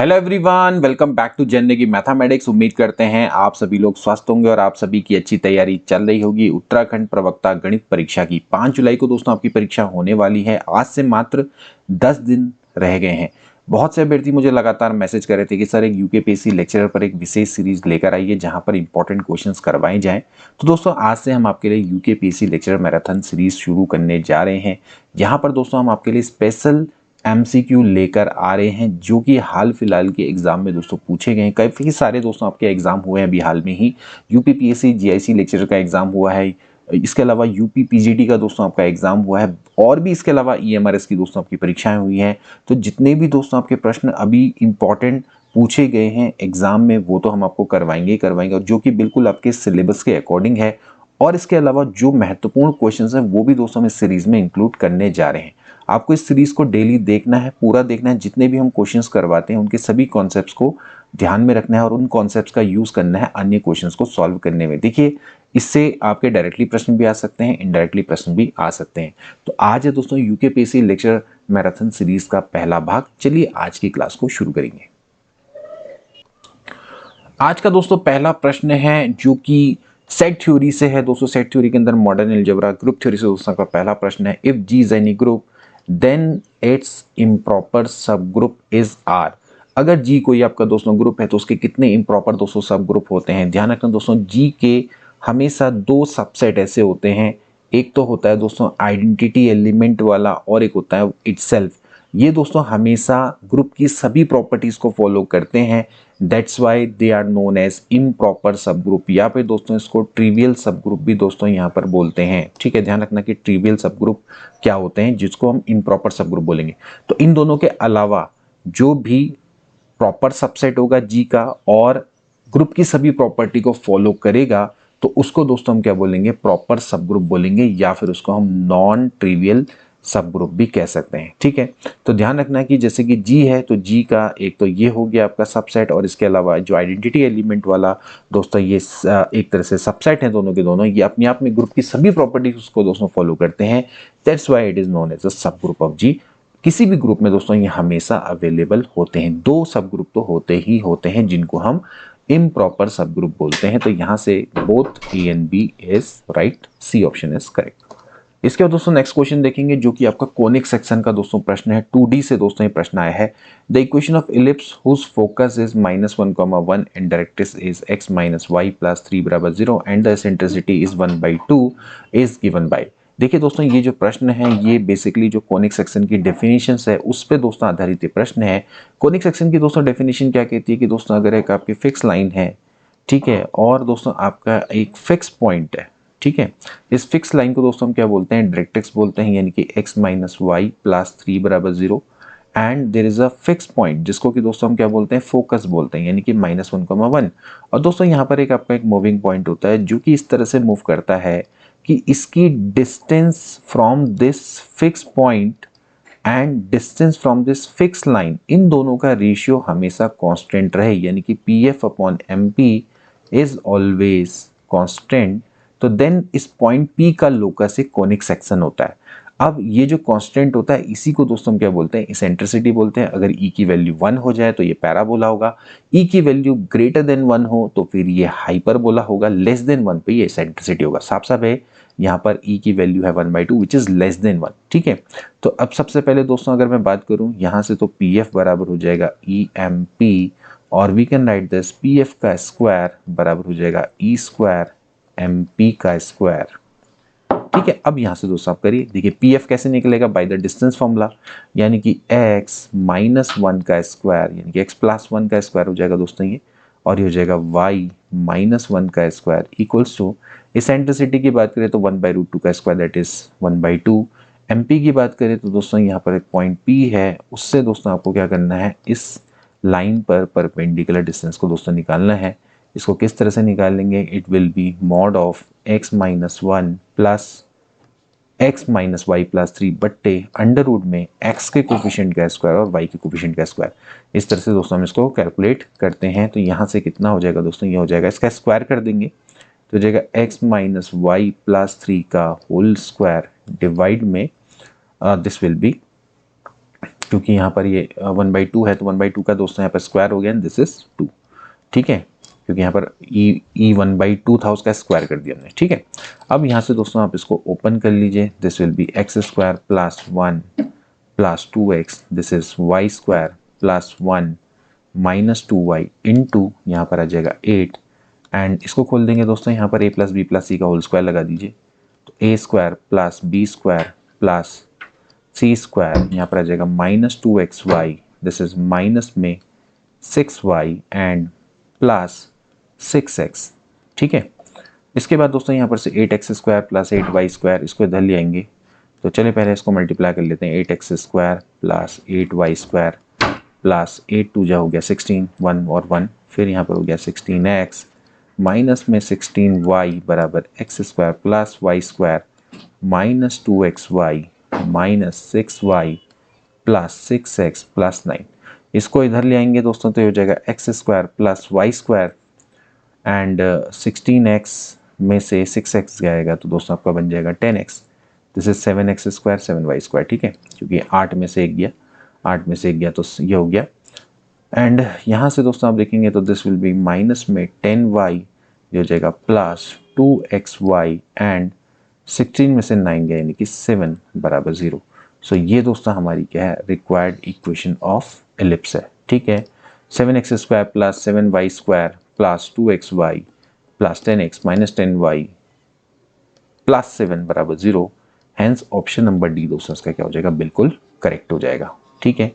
Hello everyone, welcome back to Zindagi mathematics. उम्मीद करते हैं आप सभी लोग स्वस्थ होंगे और आप सभी की अच्छी तैयारी चल रही होगी। उत्तराखंड प्रवक्ता गणित परीक्षा की 5 जुलाई को दोस्तों आपकी परीक्षा होने वाली है। आज से मात्र 10 दिन रह गए हैं। बहुत से अभ्यर्थी मुझे लगातार मैसेज कर रहे थे कि सर एक यूकेपीएससी लेक्चरर पर एक विशेष सीरीज लेकर आइए जहां पर इंपॉर्टेंट क्वेश्चंस करवाए जाएं। तो दोस्तों आज से हम आपके लिए यूकेपीएससी लेक्चरर मैराथन सीरीज शुरू करने जा रहे हैं। यहाँ पर दोस्तों हम आपके लिए स्पेशल एमसीक्यू लेकर आ रहे हैं जो कि हाल फिलहाल के एग्जाम में दोस्तों पूछे गए हैं। काफी सारे दोस्तों आपके एग्जाम हुए हैं अभी हाल में ही। यूपीपीएससी जीआईसी लेक्चरर का एग्जाम हुआ है, इसके अलावा यूपी पीजीटी का दोस्तों आपका एग्जाम हुआ है और भी इसके अलावा ईएमआरएस की दोस्तों आपकी परीक्षाएं हुई हैं। तो जितने भी दोस्तों आपके प्रश्न अभी इंपॉर्टेंट पूछे गए हैं एग्जाम में वो तो हम आपको करवाएंगे ही करवाएंगे, और जो कि बिल्कुल आपके सिलेबस के अकॉर्डिंग है। और इसके अलावा जो महत्वपूर्ण क्वेश्चंस हैं वो भी दोस्तों हम इस सीरीज में इंक्लूड करने जा रहे हैं। आपको इस सीरीज को डेली देखना है, पूरा देखना है। जितने भी हम क्वेश्चंस करवाते हैं उनके सभी कॉन्सेप्ट्स को ध्यान में रखना है और उन कॉन्सेप्ट्स का यूज करना है अन्य क्वेश्चंस को सॉल्व करने में। देखिए, इससे आपके डायरेक्टली प्रश्न भी आ सकते हैं, इनडायरेक्टली प्रश्न भी आ सकते हैं। तो आज है दोस्तों यूकेपीएससी लेक्चर मैराथन सीरीज का पहला भाग। चलिए आज की क्लास को शुरू करेंगे। आज का दोस्तों पहला प्रश्न है जो कि सेट थ्योरी से है। दोस्तों सेट थ्योरी के अंदर मॉडर्न अलजेब्रा ग्रुप थ्योरी से दोस्तों का पहला प्रश्न है। If G is any group then its improper subgroup is are. अगर जी कोई आपका दोस्तों ग्रुप है तो उसके कितने इम्प्रॉपर दोस्तों सब ग्रुप होते हैं। ध्यान रखना दोस्तों, जी के हमेशा दो सबसेट ऐसे होते हैं। एक तो होता है दोस्तों आइडेंटिटी एलिमेंट वाला और एक होता है इटसेल्फ। ये दोस्तों हमेशा ग्रुप की सभी प्रॉपर्टीज को फॉलो करते हैं। That's why they are known as improper subgroup, या फिर दोस्तों इसको ट्रिवियल सब ग्रुप भी दोस्तों यहाँ पर बोलते हैं। ठीक है, ध्यान रखना कि ट्रिवियल सब ग्रुप क्या होते हैं जिसको हम इम्प्रॉपर सब ग्रुप बोलेंगे। तो इन दोनों के अलावा जो भी प्रॉपर सबसेट होगा जी का और ग्रुप की सभी प्रॉपर्टी को फॉलो करेगा तो उसको दोस्तों हम क्या बोलेंगे, प्रॉपर सब ग्रुप बोलेंगे, या फिर उसको हम नॉन ट्रिवियल सब ग्रुप भी कह सकते हैं। ठीक है, तो ध्यान रखना कि जैसे कि जी है तो जी का एक तो ये हो गया आपका सबसेट, और इसके अलावा जो आइडेंटिटी एलिमेंट वाला दोस्तों ये एक तरह से सबसेट है। दोनों के दोनों ये अपने आप में ग्रुप की सभी प्रॉपर्टीज उसको दोस्तों फॉलो करते हैं। That's why it is known as a subgroup of जी। किसी भी ग्रुप में दोस्तों ये हमेशा अवेलेबल होते हैं। दो सब ग्रुप तो होते ही होते हैं जिनको हम इम्प्रॉपर सब ग्रुप बोलते हैं। तो यहां से both A and B is right, C option is correct. इसके बाद दोस्तों नेक्स्ट क्वेश्चन देखेंगे जो कि आपका कोनिक सेक्शन का दोस्तों प्रश्न है। 2D से दोस्तों ये प्रश्न आया है। The equation of ellipse whose focus is -1, 1 and directrix is x - y + 3 = 0 and the eccentricity is 1/2 is given by. देखिए दोस्तों, ये जो प्रश्न है ये बेसिकली जो कोनिक सेक्शन की डेफिनेशन है उस पे दोस्तों आधारित प्रश्न है। कोनिक सेक्शन की दोस्तों डेफिनेशन क्या कहती है कि दोस्तों अगर एक आपकी फिक्स लाइन है, ठीक है, और दोस्तों आपका एक फिक्स पॉइंट है, ठीक है, इस फिक्स लाइन को दोस्तों हम क्या बोलते हैं, डायरेक्ट्रिक्स बोलते हैं, यानी कि x - y + 3 = 0 and there is a fix point जिसको कि दोस्तों हम क्या बोलते हैं, फोकस बोलते हैं, यानी कि -1, 1। और दोस्तों यहाँ पर एक आपका एक मूविंग पॉइंट होता है जो कि इस तरह से मूव करता है कि इसकी distance from this fix point and distance from this fix line, इन दोनों का रेशियो हमेशा कांस्टेंट रहे, यानी कि PF/MP इज ऑलवेज कांस्टेंट। तो देन इस पॉइंट P का लोकस एक कोनिक सेक्शन होता है। अब ये जो कांस्टेंट होता है इसी को दोस्तों हम क्या बोलते हैं, इसेंट्रिसिटी बोलते हैं। अगर E की वैल्यू 1 हो जाए तो ये पैराबोला होगा, E की वैल्यू ग्रेटर देन 1 हो तो फिर ये हाइपरबोला होगा, लेस देन 1 पे ये इसेंट्रिसिटी होगा। साफ साफ है, यहाँ पर E की वैल्यू है 1/2 विच इज लेस देन 1। ठीक है, तो अब सबसे पहले दोस्तों अगर मैं बात करूं यहाँ से तो PF बराबर हो जाएगा EMP, और we can write this PF का स्क्वायर बराबर हो जाएगा E² MP का स्क्वायर। ठीक है, अब यहां से दोस्तों आप करिए, देखिए PF कैसे निकलेगा, बाय द डिस्टेंस फॉर्मूला, यानी कि x - 1 का स्क्वायर, यानी कि x + 1 का स्क्वायर हो जाएगा दोस्तों ये, और ये हो जाएगा y - 1 का स्क्वायर इक्वल्स टू, इसेंट्रिसिटी की बात करें तो 1/√2 का स्क्वायर दैट इज 1/2। MP की बात करें तो दोस्तों यहाँ पर एक पॉइंट P है, उससे दोस्तों आपको क्या करना है, इस लाइन पर परपेंडिकुलर डिस्टेंस को दोस्तों निकालना है। इसको किस तरह से निकालेंगे, it will be mod of x - 1 plus x - y + 3 बट्टे अंडर रूट में x के कोफिशिएंट का स्क्वायर और y के कोफिशिएंट का स्क्वायर। इस तरह से दोस्तों हम इसको कैलकुलेट करते हैं। तो यहाँ से कितना हो जाएगा दोस्तों, ये हो जाएगा, इसका स्क्वायर कर देंगे तो हो जाएगा x - y + 3 का होल स्क्वायर डिवाइड में दिस विल बी क्योंकि यहाँ पर ये 1/2 है तो 1/2 का दोस्तों यहाँ पर स्क्वायर हो गया, दिस इज 2, ठीक है, क्योंकि यहाँ पर ई 1/2 था, उसका स्क्वायर कर दिया हमने, ठीक है। अब यहाँ से दोस्तों आप इसको ओपन कर लीजिए, this will be X square plus 1 plus 2x, this is Y square plus 1 minus 2y into यहाँ पर आ जाएगा 8, एंड इसको खोल देंगे दोस्तों, यहाँ पर a plus B plus C का होल स्क्वायर लगा दीजिए, तो a square plus B square plus C square, यहाँ पर आ जाएगा minus 2xy, this is minus में 6y एंड प्लस 6x, ठीक है। इसके बाद दोस्तों यहाँ पर से 8x square plus 8y square, इसको इधर ले आएंगे, तो चलिए पहले इसको मल्टीप्लाई कर लेते हैं, 8x square plus 8y square plus 8 2 जा हो गया 16, 1 और 1, फिर यहाँ पर हो गया 16x माइनस में 16y बराबर x square plus y square minus 2xy minus 6y plus 6x plus 9, इसको इधर ले आएंगे दोस्तों तो हो जाएगा x square plus Y square and 16x में से 6x जाएगा तो दोस्तों आपका बन जाएगा 10x, this is 7x square 7y square, ठीक है, क्योंकि 8 में से 1 गया, 8 में से 1 गया तो ये हो गया, एंड यहाँ से दोस्तों आप देखेंगे तो दिस विल बी माइनस में 10y ये हो जाएगा प्लस 2xy एंड 16 में से 9 गया यानी कि 7 बराबर 0। सो ये दोस्तों हमारी क्या है, रिक्वायर्ड इक्वेशन ऑफ एलिप्स है, ठीक है। 7x square plus 7y square plus 2xy plus 10x minus 10y plus 7 बराबर 0, हैंस ऑप्शन नंबर डी दोस्तों इसका क्या हो जाएगा, बिल्कुल करेक्ट हो जाएगा, ठीक है।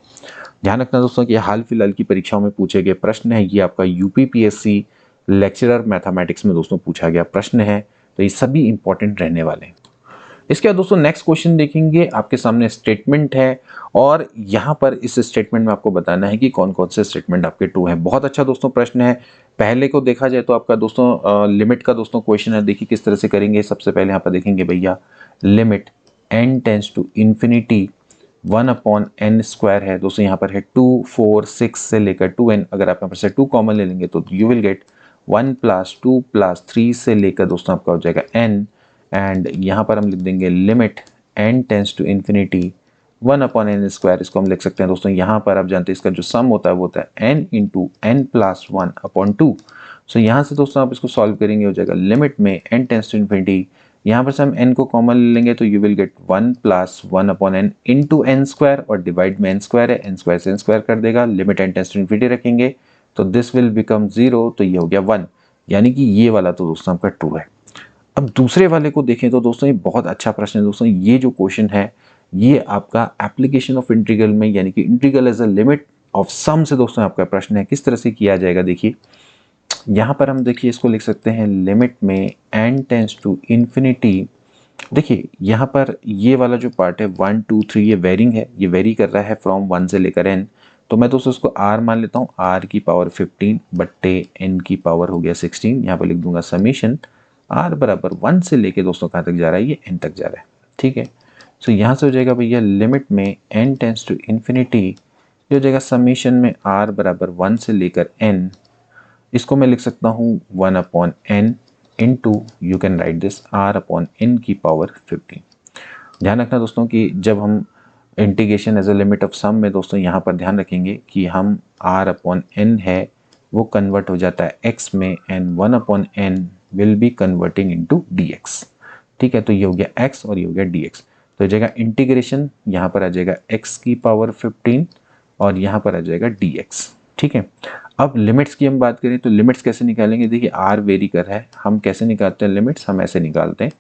ध्यान रखना दोस्तों कि हाल फिलहाल की परीक्षाओं में पूछे गए प्रश्न है, ये आपका यूपीपीएससी लेक्चरर मैथमेटिक्स में दोस्तों पूछा गया प्रश्न है, तो ये सभी इंपॉर्टेंट रहने वाले हैं। इसके बाद दोस्तों नेक्स्ट क्वेश्चन देखेंगे, आपके सामने स्टेटमेंट है और यहाँ पर इस स्टेटमेंट में आपको बताना है कि कौन कौन से स्टेटमेंट आपके ट्रू हैं। बहुत अच्छा दोस्तों प्रश्न है, पहले को देखा जाए तो आपका दोस्तों लिमिट का दोस्तों क्वेश्चन है, देखिए किस तरह से करेंगे। सबसे पहले यहाँ पर देखेंगे भैया limit n tends to infinity 1/n square है दोस्तों, यहाँ पर है 2 4 6 से लेकर 2n, अगर आप यहाँ पर से 2 कॉमन ले लेंगे तो यू विल गेट 1 + 2 + 3 से लेकर दोस्तों आपका हो जाएगा n, एंड यहाँ पर हम लिख देंगे limit n tends to infinity 1/n square, इसको हम लिख सकते हैं दोस्तों, यहाँ पर आप जानते हैं इसका जो सम होता है वो होता है n × n + 1/2। सो यहाँ से दोस्तों आप इसको सॉल्व करेंगे, हो जाएगा लिमिट में n टेंस टू इन्फिनिटी, यहाँ पर से हम n को कॉमन ले लेंगे तो you will get 1 + 1/n into n square, और डिवाइड में n स्क्वायर है, n स्क्वायर से n स्क्वायर कर देगा, limit n tends to infinity रखेंगे तो दिस विल बिकम 0, तो ये हो गया 1, यानी कि ये वाला तो दोस्तों आपका ट्रू है। अब दूसरे वाले को देखें तो दोस्तों ये बहुत अच्छा प्रश्न है दोस्तों, ये जो क्वेश्चन है ये आपका एप्लीकेशन ऑफ इंटीग्रल में, यानी कि integral as a limit of sum से दोस्तों आपका प्रश्न है, किस तरह से किया जाएगा। देखिए यहाँ पर हम देखिए इसको लिख सकते हैं लिमिट में n टेंस टू इन्फिनिटी, देखिए यहाँ पर ये वाला जो पार्ट है 1 2 3 ये वेरिंग है, ये वेरी कर रहा है फ्रॉम 1 से लेकर n, तो मैं दोस्तों उसको r मान लेता हूँ, r की पावर 15 बट्टे n की पावर हो गया 16, यहाँ पर लिख दूंगा समीशन r बराबर 1 से लेके दोस्तों कहाँ तक जा रहा है, ये n तक जा रहा है, ठीक है। सो यहाँ से हो जाएगा भैया लिमिट में n टेंस टू इन्फिनिटी, ये हो जाएगा समीशन में r बराबर 1 से लेकर n, इसको मैं लिख सकता हूँ 1/n into you can write this r/n की पावर 15। ध्यान रखना दोस्तों कि जब हम integration as a limit of sum में दोस्तों यहाँ पर ध्यान रखेंगे कि हम r/n है वो कन्वर्ट हो जाता है x में, and 1/n will be converting into dx, ठीक है। तो ये हो गया x और ये हो गया dx, तो हो जाएगा इंटीग्रेशन, यहाँ पर आ जाएगा x की पावर 15 और यहाँ पर आ जाएगा dx, ठीक है। अब लिमिट्स की हम बात करें तो लिमिट्स कैसे निकालेंगे, देखिए r वेरी कर रहा है, हम कैसे निकालते हैं लिमिट्स, हम ऐसे निकालते हैं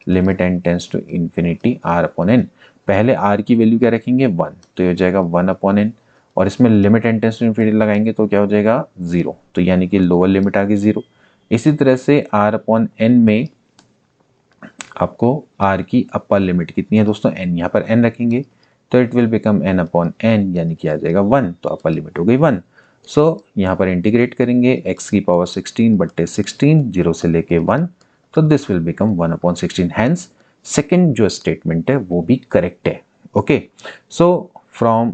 limit n tends to infinity r/n, पहले r की वैल्यू क्या रखेंगे 1, तो ये हो जाएगा 1/n, और इसमें limit n tends to infinity लगाएंगे तो क्या हो जाएगा 0, तो यानी कि लोअर लिमिट आ गई 0। इसी तरह से r/n में आपको r की अपर लिमिट कितनी है दोस्तों, n, यहाँ पर n रखेंगे तो इट विल बिकम n/n, यानी कि आ जाएगा 1, तो अपर लिमिट हो गई 1। सो यहाँ पर इंटीग्रेट करेंगे x की पावर 16 बट्टे 16 0 से लेके 1, तो this will become 1/16, hence second जो स्टेटमेंट है वो भी करेक्ट है। Okay, so from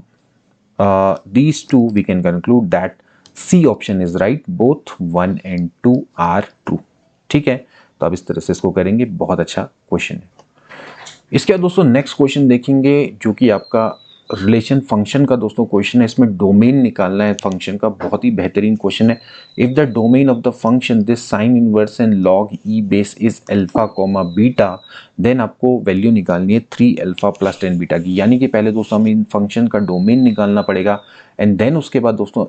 these two we can conclude that C option is right, both 1 and 2 are true, ठीक है। तो अब इस तरह से इसको करेंगे, बहुत अच्छा क्वेश्चन है। इसके बाद दोस्तों नेक्स्ट क्वेश्चन देखेंगे जो कि आपका रिलेशन फंक्शन का दोस्तों क्वेश्चन है, इसमें डोमेन निकालना है फंक्शन का, बहुत ही बेहतरीन क्वेश्चन है। If the domain of the function this sine inverse and log E base is alpha comma beta, then आपको वैल्यू निकालनी है 3 अल्फा प्लस 10 बीटा की। यानी कि पहले दोस्तों हमें इन फंक्शन का डोमेन निकालना पड़ेगा एंड देन उसके बाद दोस्तों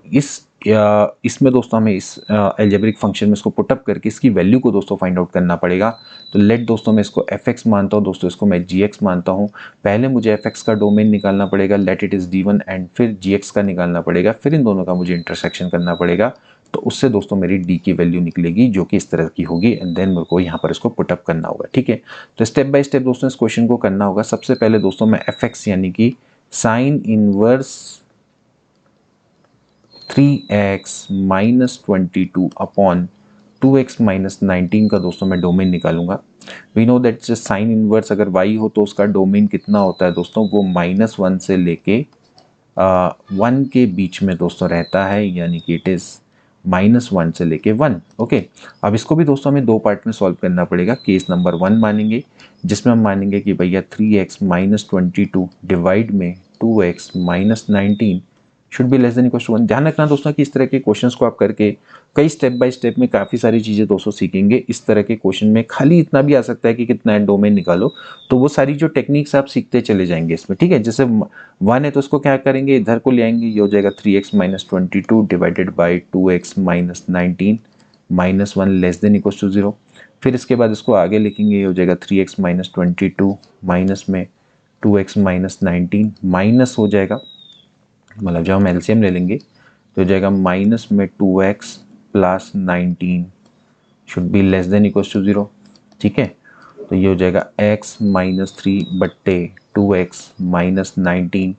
इसमें दोस्तों हमें इस अलजेब्रिक फंक्शन में इसको पुटअप करके इसकी वैल्यू को दोस्तों फाइंड आउट करना पड़ेगा। तो लेट दोस्तों मैं इसको एफ एक्स मानता हूँ दोस्तों, इसको मैं जी एक्स मानता हूँ। पहले मुझे एफ एक्स का डोमेन निकालना पड़ेगा, let it is D1, and फिर जी एक्स का निकालना पड़ेगा, फिर इन दोनों का मुझे इंटरसेक्शन करना पड़ेगा। तो उससे दोस्तों मेरी डी की वैल्यू निकलेगी जो कि इस तरह की होगी एंड देन मेरे को यहाँ पर इसको पुटअप करना होगा। ठीक है, तो स्टेप बाय स्टेप दोस्तों इस क्वेश्चन को करना होगा। सबसे पहले दोस्तों मैं एफ एक्स यानी कि sine inverse 3x minus 22 upon 2x minus 19 का दोस्तों मैं डोमेन निकालूंगा। We know that sine inverse अगर y हो तो उसका डोमेन कितना होता है दोस्तों, वो -1 से लेके 1 के बीच में दोस्तों रहता है, यानी कि इट इज -1 से लेके 1। ओके, अब इसको भी दोस्तों हमें दो पार्ट में सॉल्व करना पड़ेगा। केस नंबर 1 मानेंगे जिसमें हम मानेंगे कि भैया 3x माइनस 22 डिवाइड में 2x minus 19 should be less than equal to 1। ध्यान रखना दोस्तों कि इस तरह के क्वेश्चंस को आप करके कई स्टेप बाय स्टेप में काफ़ी सारी चीज़ें दोस्तों सीखेंगे। इस तरह के क्वेश्चन में खाली इतना भी आ सकता है कि कितना है डोमेन निकालो, तो वो सारी जो टेक्निक्स आप सीखते चले जाएंगे इसमें। ठीक है, जैसे 1 है तो उसको क्या करेंगे, इधर को ले आएंगे, ये हो जाएगा 3x minus 22 divided by 2x minus 19 minus 1 less than equal to 0। फिर इसके बाद इसको आगे लिखेंगे, ये हो जाएगा 3x माइनस 22 माइनस में 2x माइनस 19 माइनस हो जाएगा, मतलब जब हम एलसीएम ले लेंगे तो हो जाएगा माइनस में 2x plus 19 should be less than equal to 0। ठीक है, तो ये हो जाएगा x माइनस 3 बट्टे 2x minus 19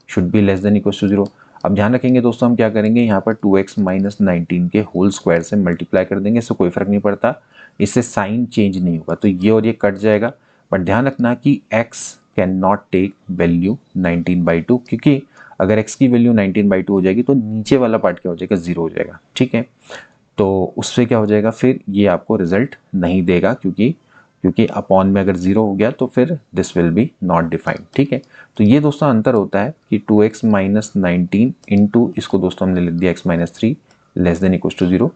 should be less than equal to 0। अब ध्यान रखेंगे दोस्तों हम क्या करेंगे, यहाँ पर 2x माइनस 19 के होल स्क्वायर से मल्टीप्लाई कर देंगे, इससे कोई फर्क नहीं पड़ता, इससे साइन चेंज नहीं होगा, तो ये और ये कट जाएगा। बट ध्यान रखना कि x can not take value 19/2, क्योंकि अगर x की वैल्यू 19/2 हो जाएगी तो नीचे वाला पार्ट क्या हो जाएगा, 0 हो जाएगा। ठीक है, तो उससे क्या हो जाएगा, फिर ये आपको रिजल्ट नहीं देगा, क्योंकि अपॉन में अगर 0 हो गया तो फिर this will B not defined. ठीक है, तो ये दोस्तों अंतर होता है कि 2x माइनस 19 इंटू इसको दोस्तों हमने लिख दिया x minus 3 less than equal to 0।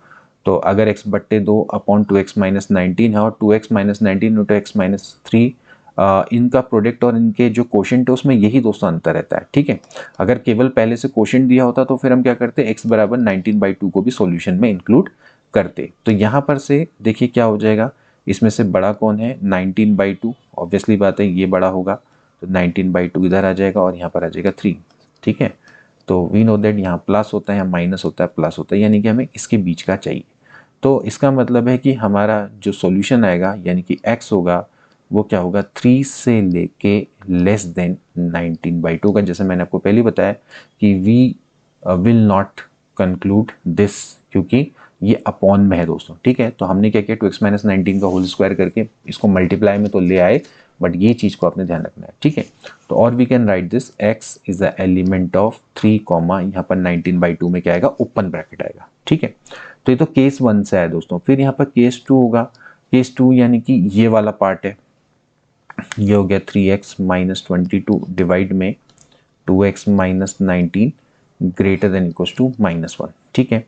तो अगर x बट्टे 2 अपॉन 2x माइनस 19 है और 2x minus 19 into x minus 3 इनका प्रोडक्ट और इनके जो क्वोशंट है उसमें यही दोस्तों अंतर रहता है। ठीक है, अगर केवल पहले से क्वोशंट दिया होता तो फिर हम क्या करते, x बराबर 19/2 को भी सॉल्यूशन में इंक्लूड करते। तो यहाँ पर से देखिए क्या हो जाएगा, इसमें से बड़ा कौन है, 19/2, ऑब्वियसली बात है ये बड़ा होगा, तो 19/2 इधर आ जाएगा और यहाँ पर आ जाएगा 3। ठीक है, तो वी नो दैट यहाँ प्लस होता है, यहाँ माइनस होता है, प्लस होता है, यानी कि हमें इसके बीच का चाहिए। तो इसका मतलब है कि हमारा जो सॉल्यूशन आएगा यानी कि x होगा वो क्या होगा, 3 से लेके लेस देन 19/2 का। जैसे मैंने आपको पहले बताया कि we will not conclude this, क्योंकि ये अपॉन में है दोस्तों। ठीक है, तो हमने क्या किया, 2x माइनस 19 का होल स्क्वायर करके इसको मल्टीप्लाई में तो ले आए, बट ये चीज़ को आपने ध्यान रखना है। ठीक है, तो और we can write this x is the element of 3 comma यहाँ पर 19/2 में क्या आएगा, ओपन ब्रैकेट आएगा। ठीक है, तो ये तो केस 1 से है दोस्तों। फिर यहाँ पर केस 2 होगा, केस 2 यानी कि ये वाला पार्ट है, ये हो गया 3x माइनस 22 डिवाइड में 2x minus 19 greater than equal to -1। ठीक है,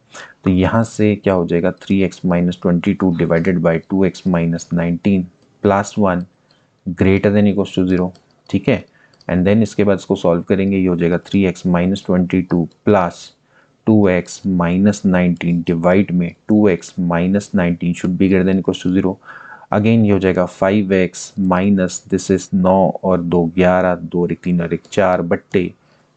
तो यहाँ से क्या हो जाएगा, 3x minus 22 divided by 2x minus 19 plus 1 greater than equal to 0। ठीक है, एंड देन इसके बाद इसको सॉल्व करेंगे, ये हो जाएगा 3x minus 22 plus 2x minus 19 divide में 2x minus 19 should be greater than equal to 0। Again ये हो जाएगा 5x माइनस दिस इज 9 और 2 11, 2 और 1 3 और 1 4 बट्टे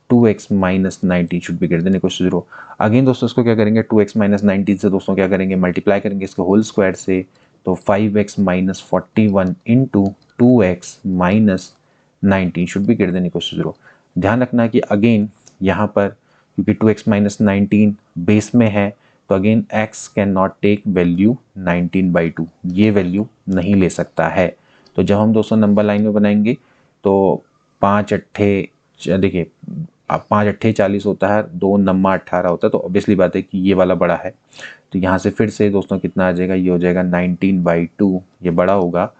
2x minus 19 should be greater than equal to 0। Again दोस्तों इसको क्या करेंगे, 2x माइनस 19 से दोस्तों क्या करेंगे, मल्टीप्लाई करेंगे इसके होल स्क्वायर से, तो 5x minus 41 into 2x minus 19 should be greater than equal to 0। ध्यान रखना कि अगेन यहाँ पर क्योंकि 2x माइनस 19 बेस में है तो again x can not take value 19/2, ये वैल्यू नहीं ले सकता है। तो जब हम दोस्तों नंबर लाइन में बनाएंगे तो 5 अट्ठे देखिए 5 अट्ठे 40 होता है, 2 नम्मा 18 होता है, तो ऑब्वियसली बात है कि ये वाला बड़ा है। तो यहाँ से फिर से दोस्तों कितना आ जाएगा, ये हो जाएगा 19/2, ये बड़ा होगा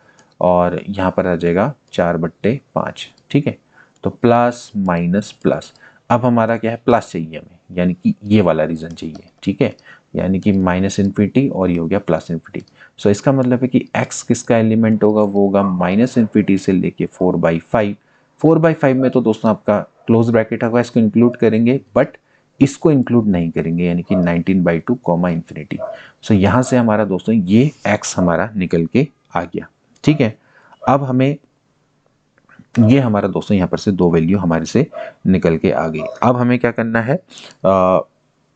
और यहाँ पर आ जाएगा 4/5। ठीक है, तो प्लस माइनस प्लस। अब हमारा क्या है, प्लस चाहिए हमें, यानी कि ये वाला रीजन चाहिए, ठीक है, यानी कि माइनस इन्फिनिटी और ये हो गया प्लस इन्फिनिटी। सो इसका मतलब है कि x किसका एलिमेंट होगा, वो होगा माइनस इन्फिनिटी से लेके 4/5। 4/5 में तो दोस्तों आपका क्लोज ब्रैकेट होगा, इसको इंक्लूड करेंगे, बट इसको इंक्लूड नहीं करेंगे, यानी कि 19/2 कॉमा इन्फिनिटी। सो यहाँ से हमारा दोस्तों ये x हमारा निकल के आ गया, ठीक है। अब हमें ये हमारा दोस्तों यहाँ पर से दो वैल्यू हमारे से निकल के आ गई। अब हमें क्या करना है,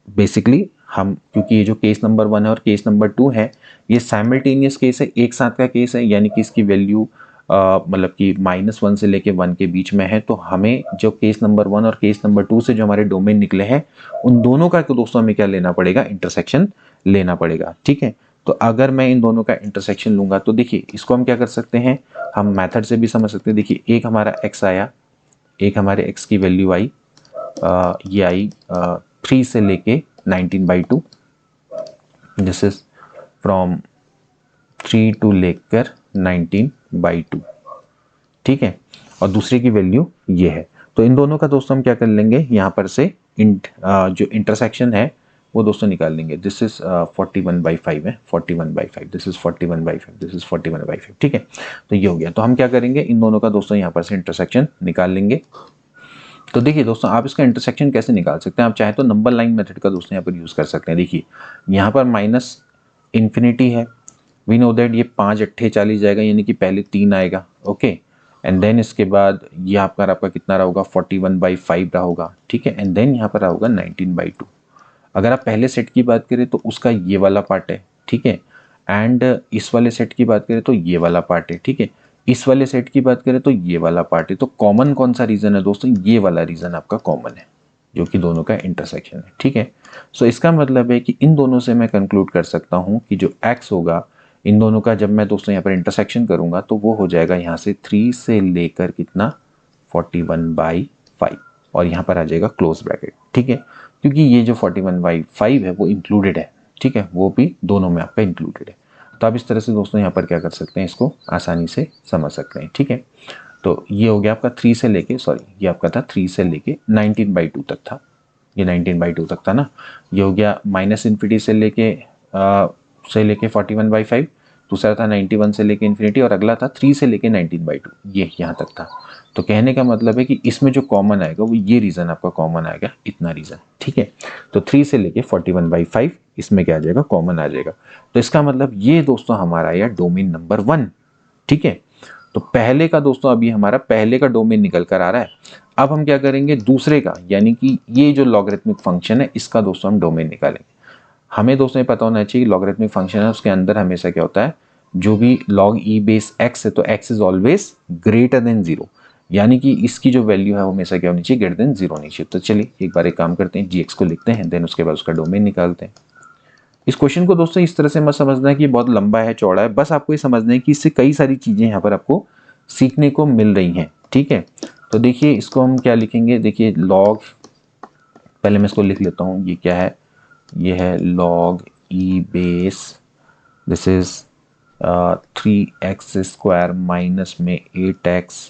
बेसिकली हम, क्योंकि ये जो केस नंबर 1 है और केस नंबर 2 है, ये साइमल्टेनियस केस है, एक साथ का केस है, यानी कि इसकी वैल्यू मतलब कि -1 से लेके 1 के बीच में है। तो हमें जो केस नंबर 1 और केस नंबर 2 से जो हमारे डोमेन निकले हैं, उन दोनों का दोस्तों हमें क्या लेना पड़ेगा, इंटरसेक्शन लेना पड़ेगा, ठीक है। तो अगर मैं इन दोनों का इंटरसेक्शन लूंगा तो देखिए इसको हम क्या कर सकते हैं, हम मेथड से भी समझ सकते हैं। देखिए एक हमारा x आया, एक हमारे x की वैल्यू आई, ये आई 3 से लेके 19/2, दिस इज फ्रॉम 3 टू लेकर 19/2, ठीक है, और दूसरे की वैल्यू ये है। तो इन दोनों का दोस्तों हम क्या कर लेंगे, यहाँ पर से जो इंटरसेक्शन है वो दोस्तों निकाल लेंगे। दिस इज 41/5 है, 41/5, दिस इज 41/5, दिस इज 41/5, ठीक है। तो ये हो गया। तो हम क्या करेंगे, इन दोनों का दोस्तों यहाँ पर से इंटरसेक्शन निकाल लेंगे। तो देखिए दोस्तों, आप इसका इंटरसेक्शन कैसे निकाल सकते हैं, आप चाहे तो नंबर लाइन मेथड का दोस्तों यहाँ पर यूज कर सकते हैं। देखिए यहाँ पर माइनस इन्फिनिटी है, वी नो दैट ये 5 अट्ठे 40 जाएगा, यानी कि पहले 3 आएगा, ओके, एंड देन इसके बाद ये आपका कितना रहा होगा, 41/5 रहा होगा, ठीक है, एंड देन यहाँ पर रहा होगा 19/2। अगर आप पहले सेट की बात करें तो उसका ये वाला पार्ट है, ठीक है, एंड इस वाले सेट की बात करें तो ये वाला पार्ट है, ठीक है, इस वाले सेट की बात करें तो ये वाला पार्ट है। तो कॉमन कौन सा रीजन है दोस्तों, ये वाला रीजन आपका कॉमन है, जो कि दोनों का इंटरसेक्शन है, ठीक है। सो इसका मतलब है कि इन दोनों से मैं कंक्लूड कर सकता हूं कि जो x होगा इन दोनों का, जब मैं दोस्तों यहाँ पर इंटरसेक्शन करूंगा तो वो हो जाएगा यहाँ से 3 से लेकर कितना 41/5, और यहाँ पर आ जाएगा क्लोज ब्रैकेट, ठीक है, क्योंकि ये जो 41/5 है वो इंक्लूडेड है, ठीक है, वो भी दोनों में आपका इंक्लूडेड है। तो आप इस तरह से दोस्तों यहाँ पर क्या कर सकते हैं, इसको आसानी से समझ सकते हैं, ठीक है। तो ये हो गया आपका 3 से लेके, सॉरी ये आपका था 3 से लेके 19/2 तक था, ये 19/2 तक था ना। ये हो गया माइनस इन्फिनिटी से लेके 41/5, दूसरा था 91 से लेके इन्फिनिटी, और अगला था 3 से लेके 19/2, ये यहाँ तक था। तो कहने का मतलब है कि इसमें जो कॉमन आएगा वो ये रीजन आपका कॉमन आएगा, इतना रीजन, ठीक है। तो 3 से लेके 41/5 इसमें क्या आ जाएगा, कॉमन आ जाएगा। तो इसका मतलब ये दोस्तों हमारा आया डोमेन नंबर 1, ठीक है। तो पहले का दोस्तों अभी हमारा पहले का डोमेन निकल कर आ रहा है। अब हम क्या करेंगे, दूसरे का, यानी कि ये जो लॉगरिथमिक फंक्शन है इसका दोस्तों हम डोमेन निकालेंगे। हमें दोस्तों ये पता होना चाहिए कि लॉगरिथमिक फंक्शन है उसके अंदर हमेशा क्या होता है, जो भी log e बेस x है तो x is always greater than 0, यानी कि इसकी जो वैल्यू है वो हमेशा क्या होनी चाहिए, ग्रेटर देन 0 होनी चाहिए। तो चलिए एक बार एक काम करते हैं, gx को लिखते हैं, देन उसके बाद उसका डोमेन निकालते हैं। इस क्वेश्चन को दोस्तों इस तरह से मत समझना है कि बहुत लंबा है चौड़ा है, बस आपको ये समझना है कि इससे कई सारी चीजें यहाँ पर आपको सीखने को मिल रही हैं, ठीक है। तो देखिए इसको हम क्या लिखेंगे, देखिए लॉग, पहले मैं इसको लिख लेता हूँ, ये क्या है, ये है log e base, this is 3x² minus में 8x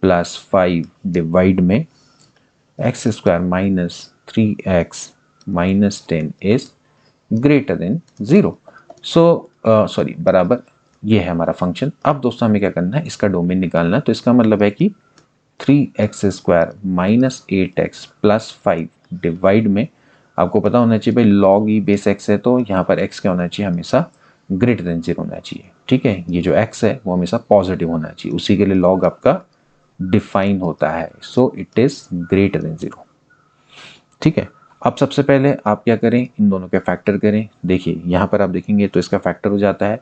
प्लस 5 डिवाइड में x² minus 3x minus 10 is greater than 0। Sorry बराबर, ये है हमारा फंक्शन। अब दोस्तों हमें क्या करना है, इसका डोमेन निकालना है। तो इसका मतलब है कि 3x² minus 8x plus 5 divide में, आपको पता होना चाहिए भाई log e बेस x है तो यहाँ पर x क्या होना चाहिए, हमेशा ग्रेटर देन 0 होना चाहिए, ठीक है। ये जो x है वो हमेशा पॉजिटिव होना चाहिए, उसी के लिए log आपका डिफाइन होता है, so it is greater than 0, ठीक है। अब सबसे पहले आप क्या करें, इन दोनों के फैक्टर करें। देखिए यहाँ पर आप देखेंगे तो इसका फैक्टर हो जाता है,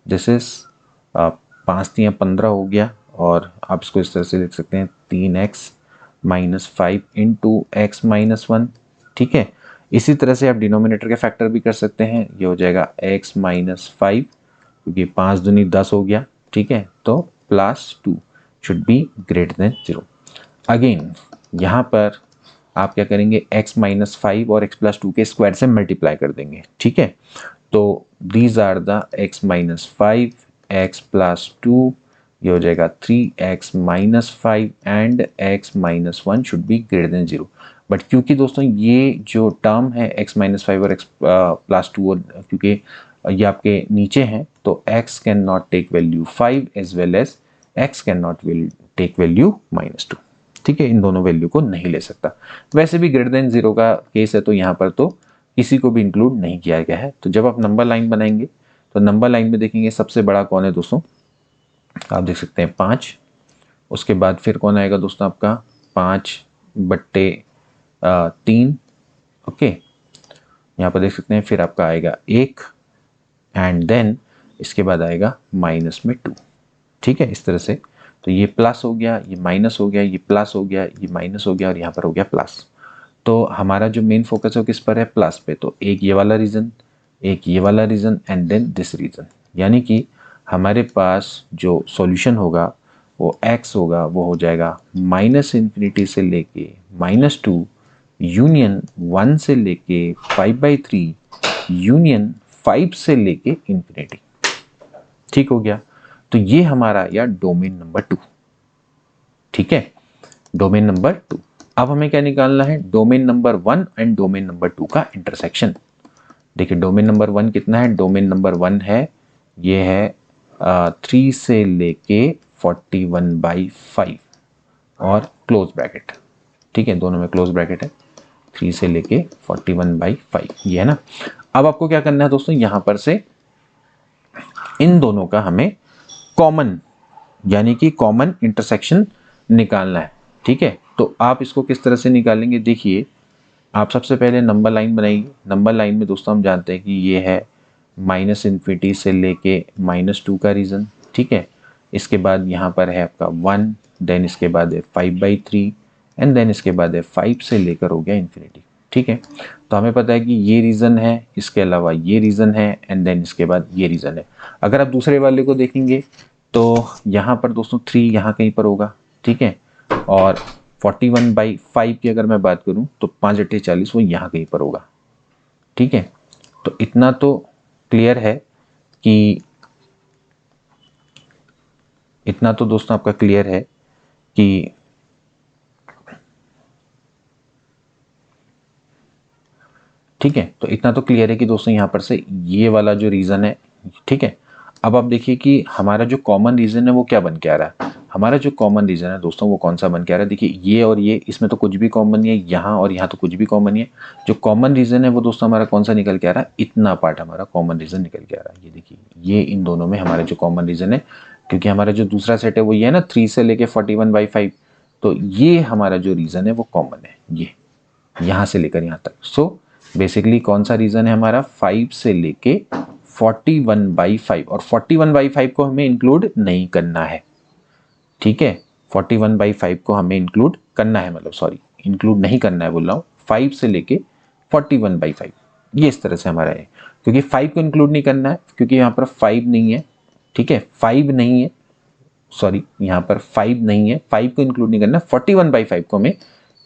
दिस इज 5 3 15 हो गया, और आप इसको इस तरह से लिख सकते हैं 3x minus 5 into x minus 1, ठीक है। इसी तरह से आप डिनोमिनेटर के फैक्टर भी कर सकते हैं, ये हो जाएगा x माइनस 5, क्योंकि 5 दूनी 10 हो गया, ठीक है, तो plus 2 should be greater than 0। Again यहाँ पर आप क्या करेंगे, x माइनस 5 और x प्लस 2 के स्क्वायर से मल्टीप्लाई कर देंगे, ठीक है। तो these are the x minus 5, x plus 2 ये हो जाएगा 3x minus 5 and x minus 1 should be greater than 0। But क्योंकि दोस्तों ये जो टर्म है x माइनस 5 और x प्लस 2, और क्योंकि ये आपके नीचे हैं तो x can not take value 5 as well as x can not take value -2। ठीक है, इन दोनों वैल्यू को नहीं ले सकता। वैसे भी ग्रेटर देन 0 का केस है तो यहाँ पर तो किसी को भी इंक्लूड नहीं किया गया है। तो जब आप नंबर लाइन बनाएंगे तो नंबर लाइन में देखेंगे सबसे बड़ा कौन है दोस्तों, आप देख सकते हैं 5। उसके बाद फिर कौन आएगा दोस्तों आपका 5/3। ओके, यहाँ पर देख सकते हैं फिर आपका आएगा 1 एंड देन इसके बाद आएगा -2। ठीक है, इस तरह से। तो ये प्लस हो गया, ये माइनस हो गया, ये प्लस हो गया, ये माइनस हो गया और यहाँ पर हो गया प्लस। तो हमारा जो मेन फोकस है वो किस पर है, प्लस पे। तो एक ये वाला रीजन, एक ये वाला region and then this region, यानी कि हमारे पास जो सॉल्यूशन होगा वो x होगा, वो हो जाएगा -∞ से लेके -2 यूनियन 1 से लेके 5/3 यूनियन 5 से लेके इंफिनिटी। ठीक हो गया, तो ये हमारा या डोमेन नंबर 2। ठीक है, डोमेन नंबर 2। अब हमें क्या निकालना है, domain number 1 and domain number 2 का इंटरसेक्शन। देखिए डोमेन नंबर 1 कितना है, डोमेन नंबर 1 है, ये है 3 से लेके 41/5 और क्लोज ब्रैकेट। ठीक है, दोनों में क्लोज ब्रैकेट है, 3 से लेके 41/5 ये है ना। अब आपको क्या करना है दोस्तों, यहां पर से इन दोनों का हमें कॉमन यानी कि कॉमन इंटरसेक्शन निकालना है। ठीक है, तो आप इसको किस तरह से निकालेंगे, देखिए आप सबसे पहले नंबर लाइन बनाइए। नंबर लाइन में दोस्तों हम जानते हैं कि ये है -∞ से लेके -2 का रीजन। ठीक है, इसके बाद यहाँ पर है आपका 1, देन इसके बाद है 5/3 एंड देन इसके बाद है 5 से लेकर हो गया इंफिनिटी। ठीक है, तो हमें पता है कि ये रीजन है, इसके अलावा ये रीजन है एंड देन इसके बाद ये रीजन है। अगर आप दूसरे वाले को देखेंगे तो यहाँ पर दोस्तों 3 यहाँ कहीं पर होगा। ठीक है, और 41/5 की अगर मैं बात करूं तो 5/8 वो यहाँ कहीं पर होगा। ठीक है, तो इतना तो क्लियर है कि इतना तो दोस्तों आपका क्लियर है कि ठीक है, तो इतना तो क्लियर है कि दोस्तों यहाँ पर से ये वाला जो रीजन है। ठीक है, अब आप देखिए कि हमारा जो कॉमन रीजन है वो क्या बन के आ रहा है। हमारा जो कॉमन रीजन है दोस्तों वो कौन सा बन के आ रहा है, देखिए ये और ये, इसमें तो कुछ भी कॉमन नहीं है, यहाँ और यहाँ तो कुछ भी कॉमन नहीं है। जो कॉमन रीजन है वो दोस्तों हमारा कौन सा निकल के आ रहा है, इतना पार्ट हमारा कॉमन रीजन निकल के आ रहा है। ये देखिए, ये इन दोनों में हमारा जो कॉमन रीजन है, क्योंकि हमारा जो दूसरा सेट है वो ये है ना 3 से लेके 41/5, तो ये हमारा जो रीजन है वो कॉमन है, ये यहाँ से लेकर यहाँ तक। सो बेसिकली कौन सा रीजन है हमारा, 5 से लेके 41/5, और 41/5 को हमें इंक्लूड नहीं करना है। ठीक है, 41/5 को हमें इंक्लूड करना है, मतलब सॉरी इंक्लूड नहीं करना है बोल रहा हूँ, 5 से लेके 41/5 ये इस तरह से हमारा है। क्योंकि 5 को इंक्लूड नहीं करना है क्योंकि यहाँ पर 5 नहीं है। ठीक है, 5 नहीं है, सॉरी यहाँ पर 5 नहीं है, 5 को इंक्लूड नहीं करना, 41/5 को हमें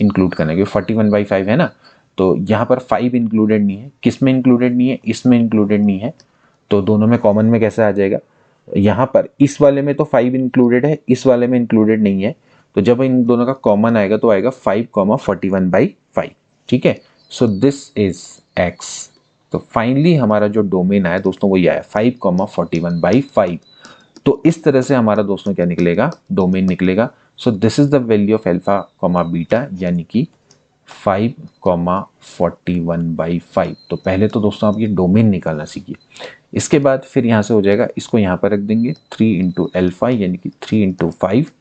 इंक्लूड करना है क्योंकि 41/5 है ना। तो यहाँ पर 5 इंक्लूडेड नहीं है, किस में इंक्लूडेड नहीं है, इसमें इंक्लूडेड नहीं है। तो दोनों में कॉमन में कैसे आ जाएगा, यहाँ पर इस वाले में तो 5 इंक्लूडेड है, इस वाले में इंक्लूडेड नहीं है। तो जब इन दोनों का कॉमन आएगा तो आएगा 5,41/5। ठीक है, सो दिस इज x। तो फाइनली हमारा जो डोमेन आया दोस्तों वो ये आया 5,41/5। तो इस तरह से हमारा दोस्तों क्या निकलेगा, डोमेन निकलेगा। सो this is the value of alpha comma beta, यानी कि 5,41/5। तो पहले तो दोस्तों आप ये डोमेन निकालना सीखिए, इसके बाद फिर यहाँ से हो जाएगा, इसको यहाँ पर रख देंगे 3 इंटू अल्फा यानी कि 3 इंटू 5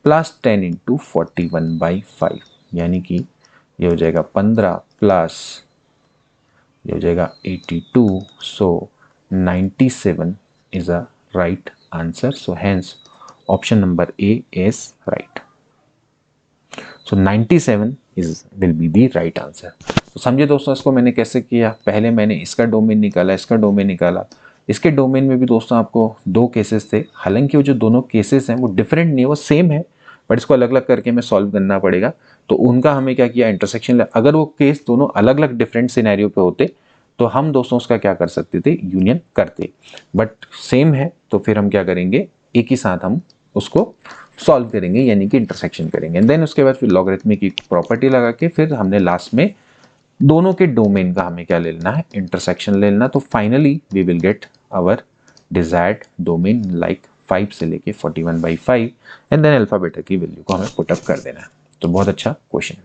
प्लस 10 इंटू 41/5 यानी कि ये हो जाएगा 15 प्लस ये हो जाएगा 82। सो 97 is a right answer. So hence option number A is right. So 97 will be the right answer. तो समझे दोस्तों इसको मैंने कैसे किया, पहले मैंने इसका डोमेन निकाला, इसका डोमेन निकाला। इसके डोमेन में भी दोस्तों आपको 2 केसेस थे, हालांकि वो जो दोनों केसेस हैं वो डिफरेंट नहीं है, वो सेम है, बट इसको अलग अलग करके हमें सॉल्व करना पड़ेगा। तो उनका हमें क्या किया, इंटरसेक्शन। अगर वो केस दोनों अलग अलग डिफरेंट सिनेरियो पे होते तो हम दोस्तों उसका क्या कर सकते थे, यूनियन करते, बट सेम है तो फिर हम क्या करेंगे, एक ही साथ हम उसको सॉल्व करेंगे, यानी कि इंटरसेक्शन करेंगे। एंड देन उसके बाद फिर लॉगरिथमिक की प्रॉपर्टी लगा के फिर हमने लास्ट में दोनों के डोमेन का हमें क्या ले लेना है, इंटरसेक्शन ले लेना। तो finally we will get our desired domain like 5 से लेके 41/5 एंड देन अल्फा बीटा की वैल्यू को हमें पुट अप कर देना है। तो बहुत अच्छा क्वेश्चन।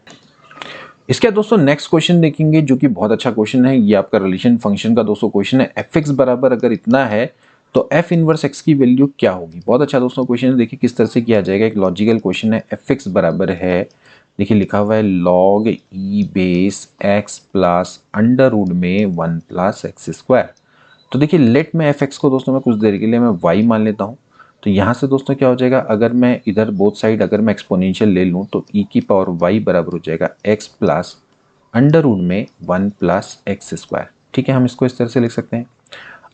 इसके बाद दोस्तों नेक्स्ट क्वेश्चन देखेंगे जो कि बहुत अच्छा क्वेश्चन है। ये आपका रिलेशन फंक्शन का दोस्तों क्वेश्चन है। एफ एक्स बराबर अगर इतना है तो एफ इनवर्स एक्स की वैल्यू क्या होगी। बहुत अच्छा दोस्तों क्वेश्चन है। देखिए किस तरह से किया जाएगा। एक लॉजिकल क्वेश्चन है। एफ एक्स बराबर है, देखिए लिखा हुआ है लॉग ई base x plus under root में 1 प्लस एक्स स्क्वायर। तो देखिए लेट में एफ एक्स को दोस्तों मैं कुछ देर के लिए मैं वाई मान लेता हूँ। तो यहाँ से दोस्तों क्या हो जाएगा, अगर मैं इधर बोथ साइड अगर मैं एक्सपोनेंशियल ले लूँ तो ई की पावर वाई बराबर हो जाएगा एक्स प्लस अंडर रूट में 1 प्लस एक्स स्क्वायर। ठीक है, हम इसको इस तरह से लिख सकते हैं।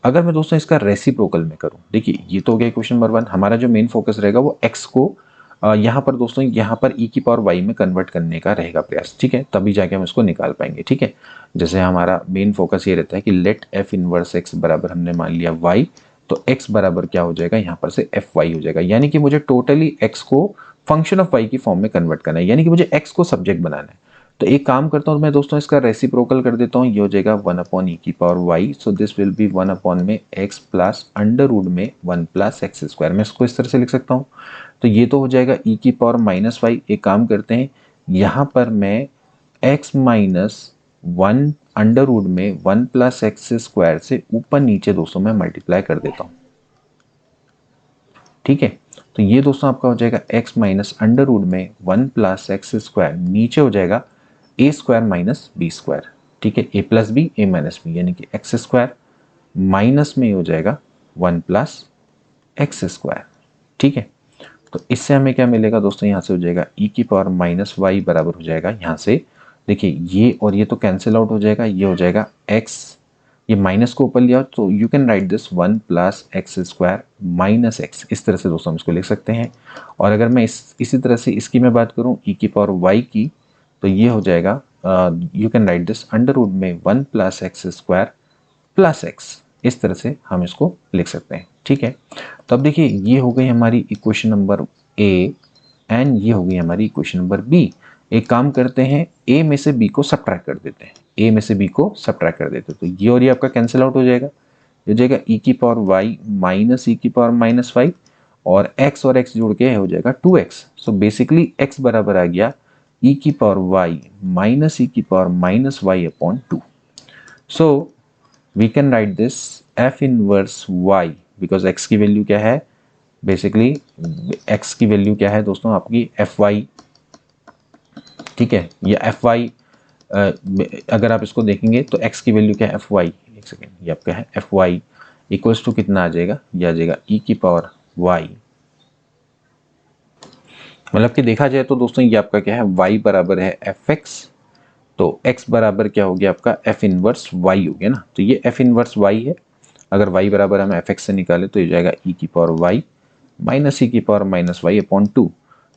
अगर मैं दोस्तों इसका रेसिप्रोकल में करूँ, देखिए ये तो हो गया क्वेश्चन नंबर 1। हमारा जो मेन फोकस रहेगा वो एक्स को यहाँ पर दोस्तों यहाँ पर ई की पावर वाई में कन्वर्ट करने का रहेगा प्रयास। ठीक है, तभी जाके हम इसको निकाल पाएंगे। ठीक है, जैसे हमारा मेन फोकस ये रहता है कि लेट एफ इनवर्स एक्स बराबर हमने मान लिया वाई, तो एक्स बराबर क्या हो जाएगा, यहाँ पर से एफ वाई हो जाएगा। यानी कि मुझे टोटली एक्स को फंक्शन ऑफ वाई की फॉर्म में कन्वर्ट करना है, यानी कि मुझे एक्स को सब्जेक्ट बनाना है। तो एक काम करता हूँ मैं दोस्तों, इसका रेसिप्रोकल कर देता हूँ। ये हो जाएगा 1 अपॉन ई की power y. So this will be 1 upon में एक्स प्लस अंडर रूट में 1 प्लस एक्स स्क्वायर। मैं इसको इस तरह से लिख सकता हूँ। तो ये तो हो जाएगा ई की पावर माइनस वाई। एक काम करते हैं, यहाँ पर मैं एक्स माइनस 1 अंडर रूट में 1 प्लस एक्स स्क्वायर से ऊपर नीचे दोस्तों मैं मल्टीप्लाई कर देता हूँ। ठीक है, तो ये दोस्तों आपका हो जाएगा एक्स माइनस अंडर रूट में 1 प्लस एक्स स्क्वायर, नीचे हो जाएगा ए स्क्वायर माइनस बी स्क्वायर। ठीक है, ए प्लस बी ए माइनस बी, यानी कि एक्स स्क्वायर माइनस में हो जाएगा 1 प्लस एक्स स्क्वायर। ठीक है, तो इससे हमें क्या मिलेगा दोस्तों, यहाँ से हो जाएगा ई की पावर माइनस वाई बराबर हो जाएगा, यहाँ से देखिए ये और ये तो कैंसिल आउट हो जाएगा। ये हो जाएगा एक्स, ये माइनस को ऊपर लिया तो you can write this 1 plus x square minus x. इस तरह से दोस्तों हम इसको लिख सकते हैं। और अगर मैं इसी तरह से इसकी मैं बात करूँ ई की पावर वाई की, तो ये हो जाएगा you can write this under root में 1 plus x square plus x. इस तरह से हम इसको लिख सकते हैं। ठीक है, तो अब देखिए ये हो गई हमारी इक्वेशन नंबर ए एंड ये हो गई हमारी इक्वेशन नंबर बी। एक काम करते हैं, ए में से बी को सब्ट्रैक्ट कर देते हैं। ए में से बी को सब्ट्रैक्ट कर देते हैं तो ये और ये आपका कैंसिल आउट हो जाएगा। ये हो जाएगा ई की पावर वाई माइनस ई की पावर माइनस वाई, और एक्स जुड़ के हो जाएगा 2x। सो बेसिकली एक्स बराबर आ गया ई की पावर वाई माइनस ई की power minus y upon 2। So we can write this f inverse y, because x की वैल्यू क्या है, बेसिकली x की वैल्यू क्या है दोस्तों आपकी एफ वाई। ठीक है, ये एफ वाई अगर आप इसको देखेंगे तो x की वैल्यू क्या है एफ वाई, एक सेकेंड, ये आपका है एफ वाई इक्वल्स टू कितना आ जाएगा, ये आ जाएगा ई की पावर y। मतलब कि देखा जाए तो दोस्तों ये आपका क्या है, y बराबर है एफ एक्स, तो x बराबर क्या हो गया आपका f इनवर्स y हो गया ना। तो ये f इनवर्स y है। अगर y बराबर हम एफ एक्स से निकाले तो ये जाएगा ई की पावर y माइनस ई की पावर माइनस वाई अपॉन 2।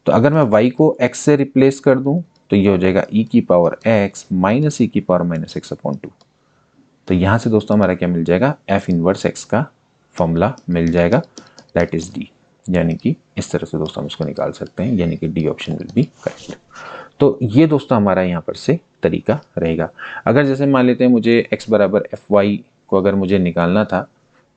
तो अगर मैं y को x से रिप्लेस कर दूं तो ये हो जाएगा ई की पावर x माइनस ई की पावर माइनस एक्स अपॉन 2। तो यहाँ से दोस्तों हमारा क्या मिल जाएगा, f इनवर्स x का फॉर्मूला मिल जाएगा, दैट इज d। यानी कि इस तरह से दोस्तों हम इसको निकाल सकते हैं, यानी कि D option will be correct. तो ये दोस्तों हमारा यहाँ पर से तरीका रहेगा। अगर जैसे मान लेते हैं मुझे x बराबर एफ वाई को अगर मुझे निकालना था,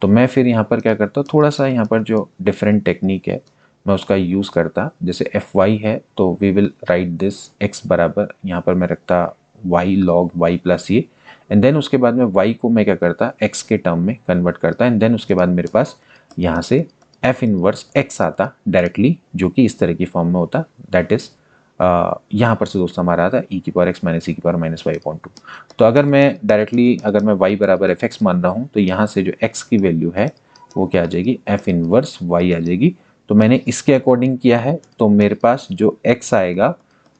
तो मैं फिर यहाँ पर क्या करता, थोड़ा सा यहाँ पर जो डिफरेंट टेक्निक है मैं उसका यूज़ करता। जैसे एफ वाई है तो we will write this x बराबर, यहाँ पर मैं रखता y लॉग y प्लस ये, एंड देन उसके बाद में y को मैं क्या करता, x के टर्म में कन्वर्ट करता, एंड देन उसके बाद मेरे पास यहाँ से f इनवर्स x आता डायरेक्टली, जो कि इस तरह की फॉर्म में होता। दैट इज यहाँ पर से दोस्तों हमारा आता ई की पावर एक्स माइनस ई की पावर माइनस वाई अपॉन 2। तो अगर मैं डायरेक्टली अगर मैं y बराबर एफ एक्स मान रहा हूँ तो यहाँ से जो x की वैल्यू है वो क्या आ जाएगी, f इनवर्स y आ जाएगी। तो मैंने इसके अकॉर्डिंग किया है, तो मेरे पास जो x आएगा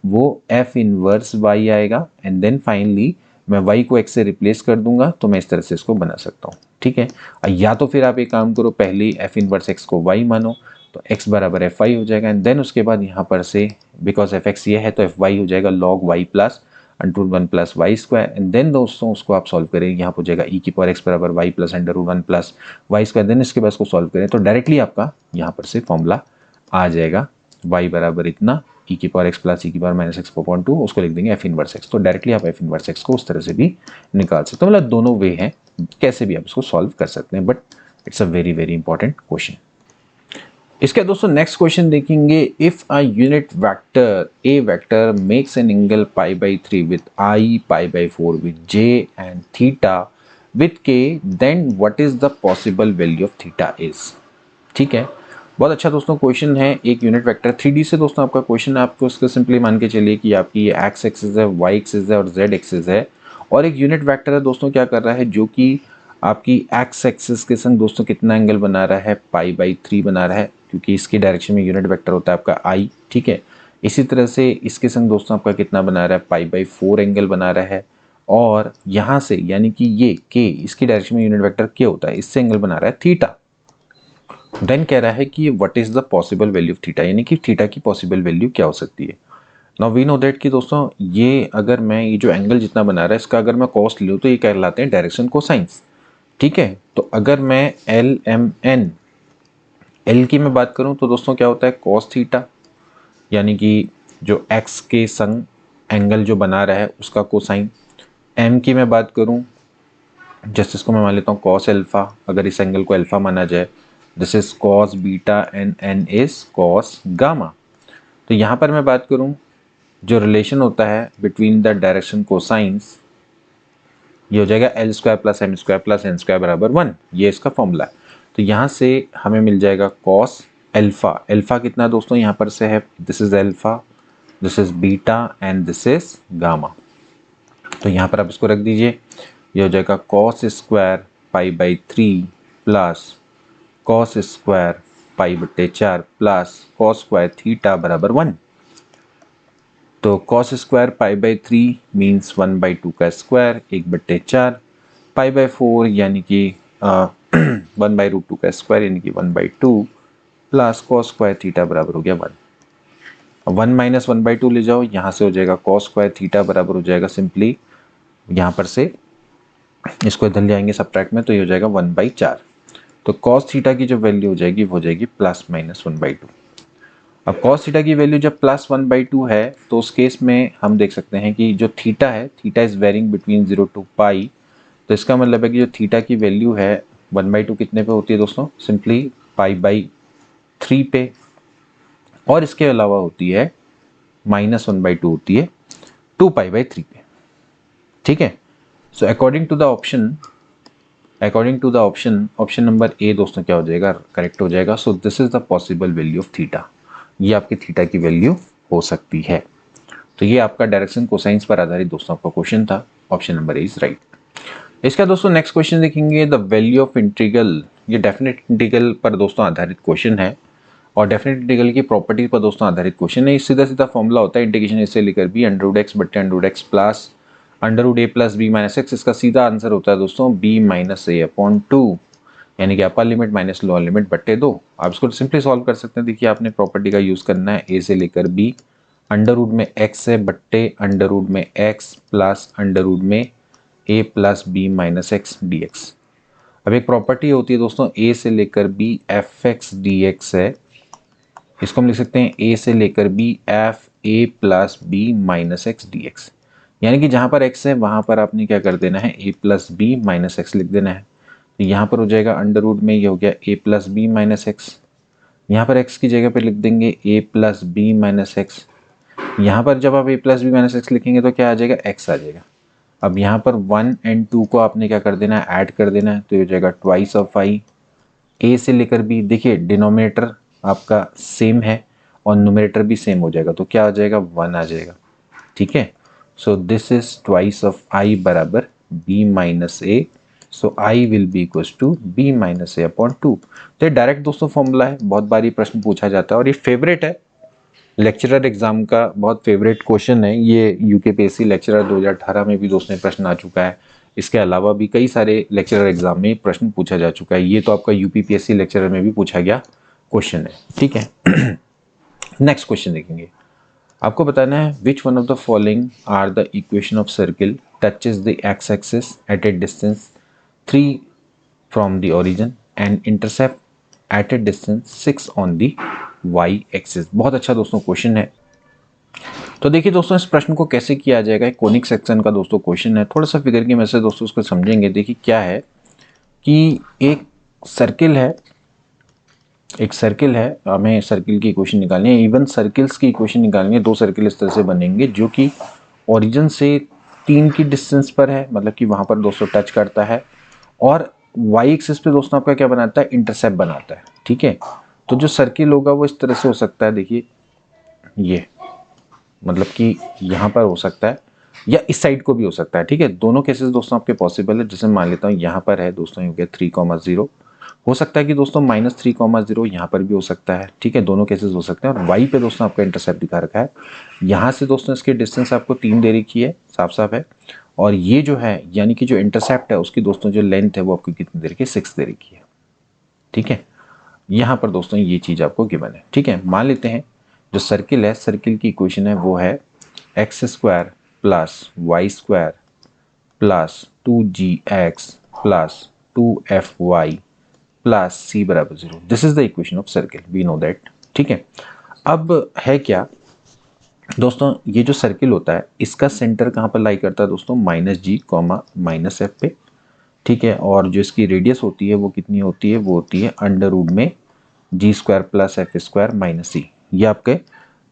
वो f इनवर्स y आएगा, एंड देन फाइनली मैं y को x से रिप्लेस कर दूंगा, तो मैं इस तरह से इसको बना सकता हूँ। ठीक है, या तो फिर आप एक काम करो, पहले f इनवर्स x को y मानो, तो x बराबर एफ वाई हो जाएगा, एंड देन उसके बाद यहाँ पर से बिकॉज एफ एक्स ये है तो एफ वाई हो जाएगा log y plus under root 1 plus Y square, and then दोस्तों उसको आप सॉल्व करें, यहाँ पर हो जाएगा ई की पावर एक्स बराबर y plus under root 1 plus Y square, then इसके बाद उसको सॉल्व करें तो डायरेक्टली आपका यहाँ पर से फॉर्मूला आ जाएगा y बराबर इतना e की पावर x प्लस e की पावर माइनस एक्स अपॉन 2, उसको लिख देंगे f इनवर्स x। तो डायरेक्टली आप f इनवर्स x को उस तरह से भी निकाल सकते हो। मतलब दोनों वे हैं, कैसे भी आप इसको सॉल्व कर सकते हैं, but it's a very very important question. इसके दोस्तों नेक्स्ट क्वेश्चन देखेंगे, if a unit vector A vector makes an angle pi by 3 with I, pi by 4 with J and theta with K, then what is the possible value of theta is. ठीक है, बहुत अच्छा दोस्तों question है। एक unit vector 3D से दोस्तों आपका क्वेश्चन है, आपको उसको सिंपली मान के चलिए कि आपकी ये एक्स एक्सिस है, वाई एक्सिस है और जेड एक्सिस है, और एक यूनिट वेक्टर है दोस्तों क्या कर रहा है, जो कि आपकी एक्स एक्सिस के संग दोस्तों कितना एंगल बना रहा है, पाई बाई 3 बना रहा है, क्योंकि इसकी डायरेक्शन में यूनिट वेक्टर होता है आपका आई। ठीक है, इसी तरह से इसके संग दोस्तों आपका कितना बना रहा है, पाई बाई 4 एंगल बना रहा है, और यहाँ से यानी कि ये के इसकी डायरेक्शन में यूनिट वेक्टर के होता है, इससे एंगल बना रहा है थीटा। देन कह रहा है कि what is the possible value of theta, यानी कि थीटा की पॉसिबल वैल्यू क्या हो सकती है। नाउ वी नो दैट कि दोस्तों ये अगर मैं ये जो एंगल जितना बना रहा है इसका अगर मैं कॉस्ट लूँ तो ये कहलाते हैं डायरेक्शन कोसाइंस। ठीक है, तो अगर मैं एल एम एन एल की मैं बात करूं तो दोस्तों क्या होता है कॉस थीटा, यानी कि जो एक्स के संग एंगल जो बना रहा है उसका कोसाइन। एम की मैं बात करूं, जैसे इसको मैं मान लेता हूँ कॉस एल्फा, अगर इस एंगल को एल्फा माना जाए, this is cos beta and n is cos gamma. तो यहाँ पर मैं बात करूँ जो रिलेशन होता है बिटवीन द डायरेक्शन कोसाइंस, ये हो जाएगा l square plus m square plus n square बराबर 1, ये इसका फॉर्मूला है। तो यहाँ से हमें मिल जाएगा कॉस एल्फा, एल्फा कितना दोस्तों यहाँ पर से है, this is alpha, this is beta and this is gamma. तो यहाँ पर आप इसको रख दीजिए, ये हो जाएगा cos square pi by 3 plus cos square pi बटे 4 प्लस कॉस स्क्वायर थीटा बराबर 1। तो cos square pi by 3 means 1/2 का स्क्वायर 1/4, पाई बाई 4 यानी कि 1/√2 का स्क्वायर यानी कि 1/2 प्लस कॉस स्क्वायर थीटा बराबर हो गया 1। 1 माइनस 1/2 ले जाओ, यहाँ से हो जाएगा कॉस स्क्वायर थीटा बराबर हो जाएगा सिंपली, यहाँ पर से इसको इधर ले आएंगे सब्ट्रैक्ट में, तो ये हो जाएगा 1/4। तो कॉस थीटा की जो वैल्यू हो जाएगी वो हो जाएगी प्लस माइनस 1/2। अब कॉस थीटा की वैल्यू जब प्लस 1/2 है तो उस केस में हम देख सकते हैं कि जो थीटा है, theta is varying between 0 to pi, तो इसका मतलब है कि जो थीटा की वैल्यू है 1/2 कितने पे होती है दोस्तों, सिंपली पाई बाई 3 पे, और इसके अलावा होती है माइनस 1/2 होती है 2 पाई बाई 3 पे। ठीक है, सो according to the option option number A दोस्तों क्या हो जाएगा, करेक्ट हो जाएगा। So this is the possible value of theta, ये आपकी थीटा की वैल्यू हो सकती है। तो ये आपका डायरेक्शन कोसाइंस पर आधारित दोस्तों आपका क्वेश्चन था, option number A is right. इसका दोस्तों नेक्स्ट क्वेश्चन देखेंगे, द वैल्यू ऑफ इंटीग्रल, ये डेफिनेट इंटीग्रल पर दोस्तों आधारित क्वेश्चन है, और डेफिनेट इंटीग्रल की प्रॉपर्टी पर दोस्तों आधारित क्वेश्चन है। सीधा सीधा फॉर्मूला होता है इंटीग्रेशन इससे लेकर बी अंडर एक्स बटे अंडर एक्स प्लस अंडर ए प्लस बी माइनस एक्स। इसका सीधा आंसर होता है दोस्तों बी माइनस ए अपॉन 2, यानी कि upper limit minus lower limit बट्टे 2। आप इसको सिंपली सॉल्व कर सकते हैं। देखिए आपने प्रॉपर्टी का यूज करना है, ए से लेकर बी अंडर रूट में एक्स है बट्टे अंडर रूट में एक्स प्लस अंडर रूट में A plus B minus X D X. अब एक प्रॉपर्टी होती है दोस्तों ए से लेकर B F X D X है, इसको हम लिख सकते हैं ए से लेकर B F A plus B minus X D X, यानी कि जहां पर एक्स है वहां पर आपने क्या कर देना है, ए प्लस बी माइनस एक्स लिख देना है। तो यहाँ पर हो जाएगा अंडर रूट में, ये हो गया ए प्लस बी माइनस एक्स, यहाँ पर एक्स की जगह पे लिख देंगे ए प्लस बी माइनस एक्स। यहाँ पर जब आप ए प्लस बी माइनस एक्स लिखेंगे तो क्या आ जाएगा, एक्स आ जाएगा। अब यहाँ पर 1 और 2 को आपने क्या कर देना है, ऐड कर देना है, तो ये हो जाएगा ट्वाइस ऑफ आई ए से लेकर बी। देखिए डिनोमिनेटर आपका सेम है और न्यूमरेटर भी सेम हो जाएगा, तो क्या आ जाएगा, 1 आ जाएगा। ठीक है, so this is twice of I बराबर B minus A, so I will be equals to B minus A upon 2। तो ये डायरेक्ट दोस्तों फॉर्मूला है, बहुत बारी प्रश्न पूछा जाता है और ये फेवरेट है लेक्चरर एग्जाम का, बहुत फेवरेट क्वेश्चन है ये। यूकेपीएससी लेक्चरर 2018 में भी दोस्तों प्रश्न आ चुका है, इसके अलावा भी कई सारे लेक्चरर एग्जाम में प्रश्न पूछा जा चुका है। ये तो आपका यूपीपीएससी लेक्चरर में भी पूछा गया क्वेश्चन है। ठीक है, नेक्स्ट क्वेश्चन देखेंगे। आपको बताना है which one of the following are the equation of circle touches the x axis at a distance 3 from the origin and intercept at a distance 6 on the y axis. बहुत अच्छा दोस्तों question है। तो देखिए दोस्तों इस प्रश्न को कैसे किया जाएगा, कोनिक सेक्शन का दोस्तों क्वेश्चन है। थोड़ा सा फिगर की मदद से दोस्तों उसको समझेंगे। देखिए क्या है कि एक सर्किल है, एक सर्किल है, हमें सर्किल की इक्वेशन निकालनी है। इवन सर्किल्स की इक्वेशन निकालनी है। दो सर्किल इस तरह से बनेंगे जो कि ओरिजिन से 3 की डिस्टेंस पर है, मतलब कि वहां पर दोस्तों टच करता है, और वाई एक्सिस पे दोस्तों आपका क्या बनाता है, इंटरसेप्ट बनाता है। ठीक है, तो जो सर्किल होगा वो इस तरह से हो सकता है। देखिए ये मतलब कि यहाँ पर हो सकता है या इस साइड को भी हो सकता है। ठीक है, दोनों केसेस दोस्तों आपके पॉसिबल है। जैसे मान लेता हूँ यहाँ पर है दोस्तों, ये हो गया 3,0, हो सकता है कि दोस्तों -3,0 यहाँ पर भी हो सकता है। ठीक है, दोनों केसेस हो सकते हैं। और वाई पे दोस्तों आपका इंटरसेप्ट दिखा रखा है। यहाँ से दोस्तों इसकी डिस्टेंस आपको 3 दे रखी है, साफ साफ है। और ये जो है यानी कि जो इंटरसेप्ट है उसकी दोस्तों जो लेंथ है वो आपको कितनी दे रखी है, 6 दे रखी है। ठीक है, यहाँ पर दोस्तों ये चीज आपको गिवन है। ठीक है, मान लेते हैं जो सर्किल है, सर्किल की इक्वेशन है वो है x² plus y² plus 2gx plus 2fy plus c बराबर 0। This is the equation of circle, we know that. ठीक है, अब है क्या दोस्तों, ये जो सर्किल होता है इसका सेंटर कहाँ पर लाई करता है दोस्तों, -g, -f पे। ठीक है, और जो इसकी रेडियस होती है वो कितनी होती है, वो होती है √ में g² plus f² minus c। ये आपके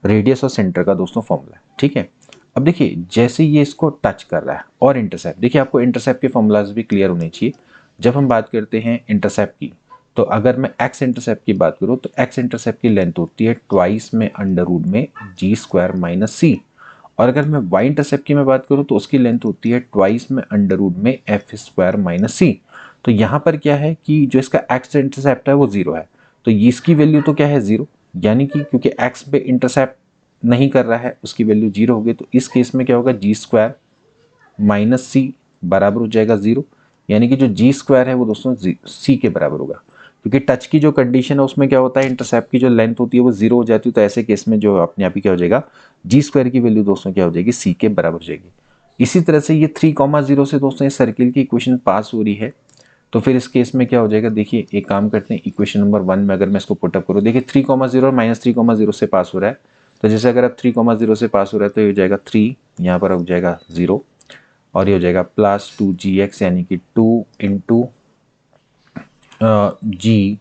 रेडियस और सेंटर का दोस्तों फॉर्मूला है। ठीक है, अब देखिए जैसे ये इसको टच कर रहा है और इंटरसेप्ट, देखिए आपको इंटरसेप्ट के फॉर्मूलाज भी क्लियर होने चाहिए। जब हम बात करते हैं इंटरसेप्ट की, तो अगर मैं एक्स इंटरसेप्ट की बात करूं तो एक्स इंटरसेप्ट की लेंथ होती है ट्वाइस में √ में g² माइनस c। और अगर मैं वाई इंटरसेप्ट की मैं बात करूं तो उसकी लेंथ होती है ट्वाइस में √ में f² माइनस c। तो यहाँ पर क्या है कि जो इसका एक्स इंटरसेप्ट है वो 0 है, तो इसकी वैल्यू तो क्या है 0, यानी कि क्योंकि एक्स पे इंटरसेप्ट नहीं कर रहा है उसकी वैल्यू 0 होगी। तो इस केस में क्या होगा, g² माइनस c बराबर हो जाएगा 0, यानी कि जो g² है वो दोस्तों c के बराबर होगा। क्योंकि टच की जो कंडीशन है उसमें क्या होता है, इंटरसेप्ट की जो लेंथ होती है वो 0 हो जाती है। तो ऐसे केस में जो अपने आप ही क्या हो जाएगा, g² की वैल्यू दोस्तों क्या हो जाएगी, c के बराबर हो जाएगी। इसी तरह से ये 3,0 से दोस्तों इस सर्किल की इक्वेशन पास हो रही है। तो फिर इस केस में क्या हो जाएगा, देखिए एक काम करते हैं, इक्वेशन नंबर 1 में अगर मैं इसको पुटअप करूँ, देखिए 3,0 और -3,0 से पास हो रहा है। तो जैसे अगर आप 3,0 से पास हो रहा है तो ये हो जाएगा 3, यहाँ पर हो जाएगा 0, और ये हो जाएगा प्लस 2gx यानी कि 2 इंटू जी,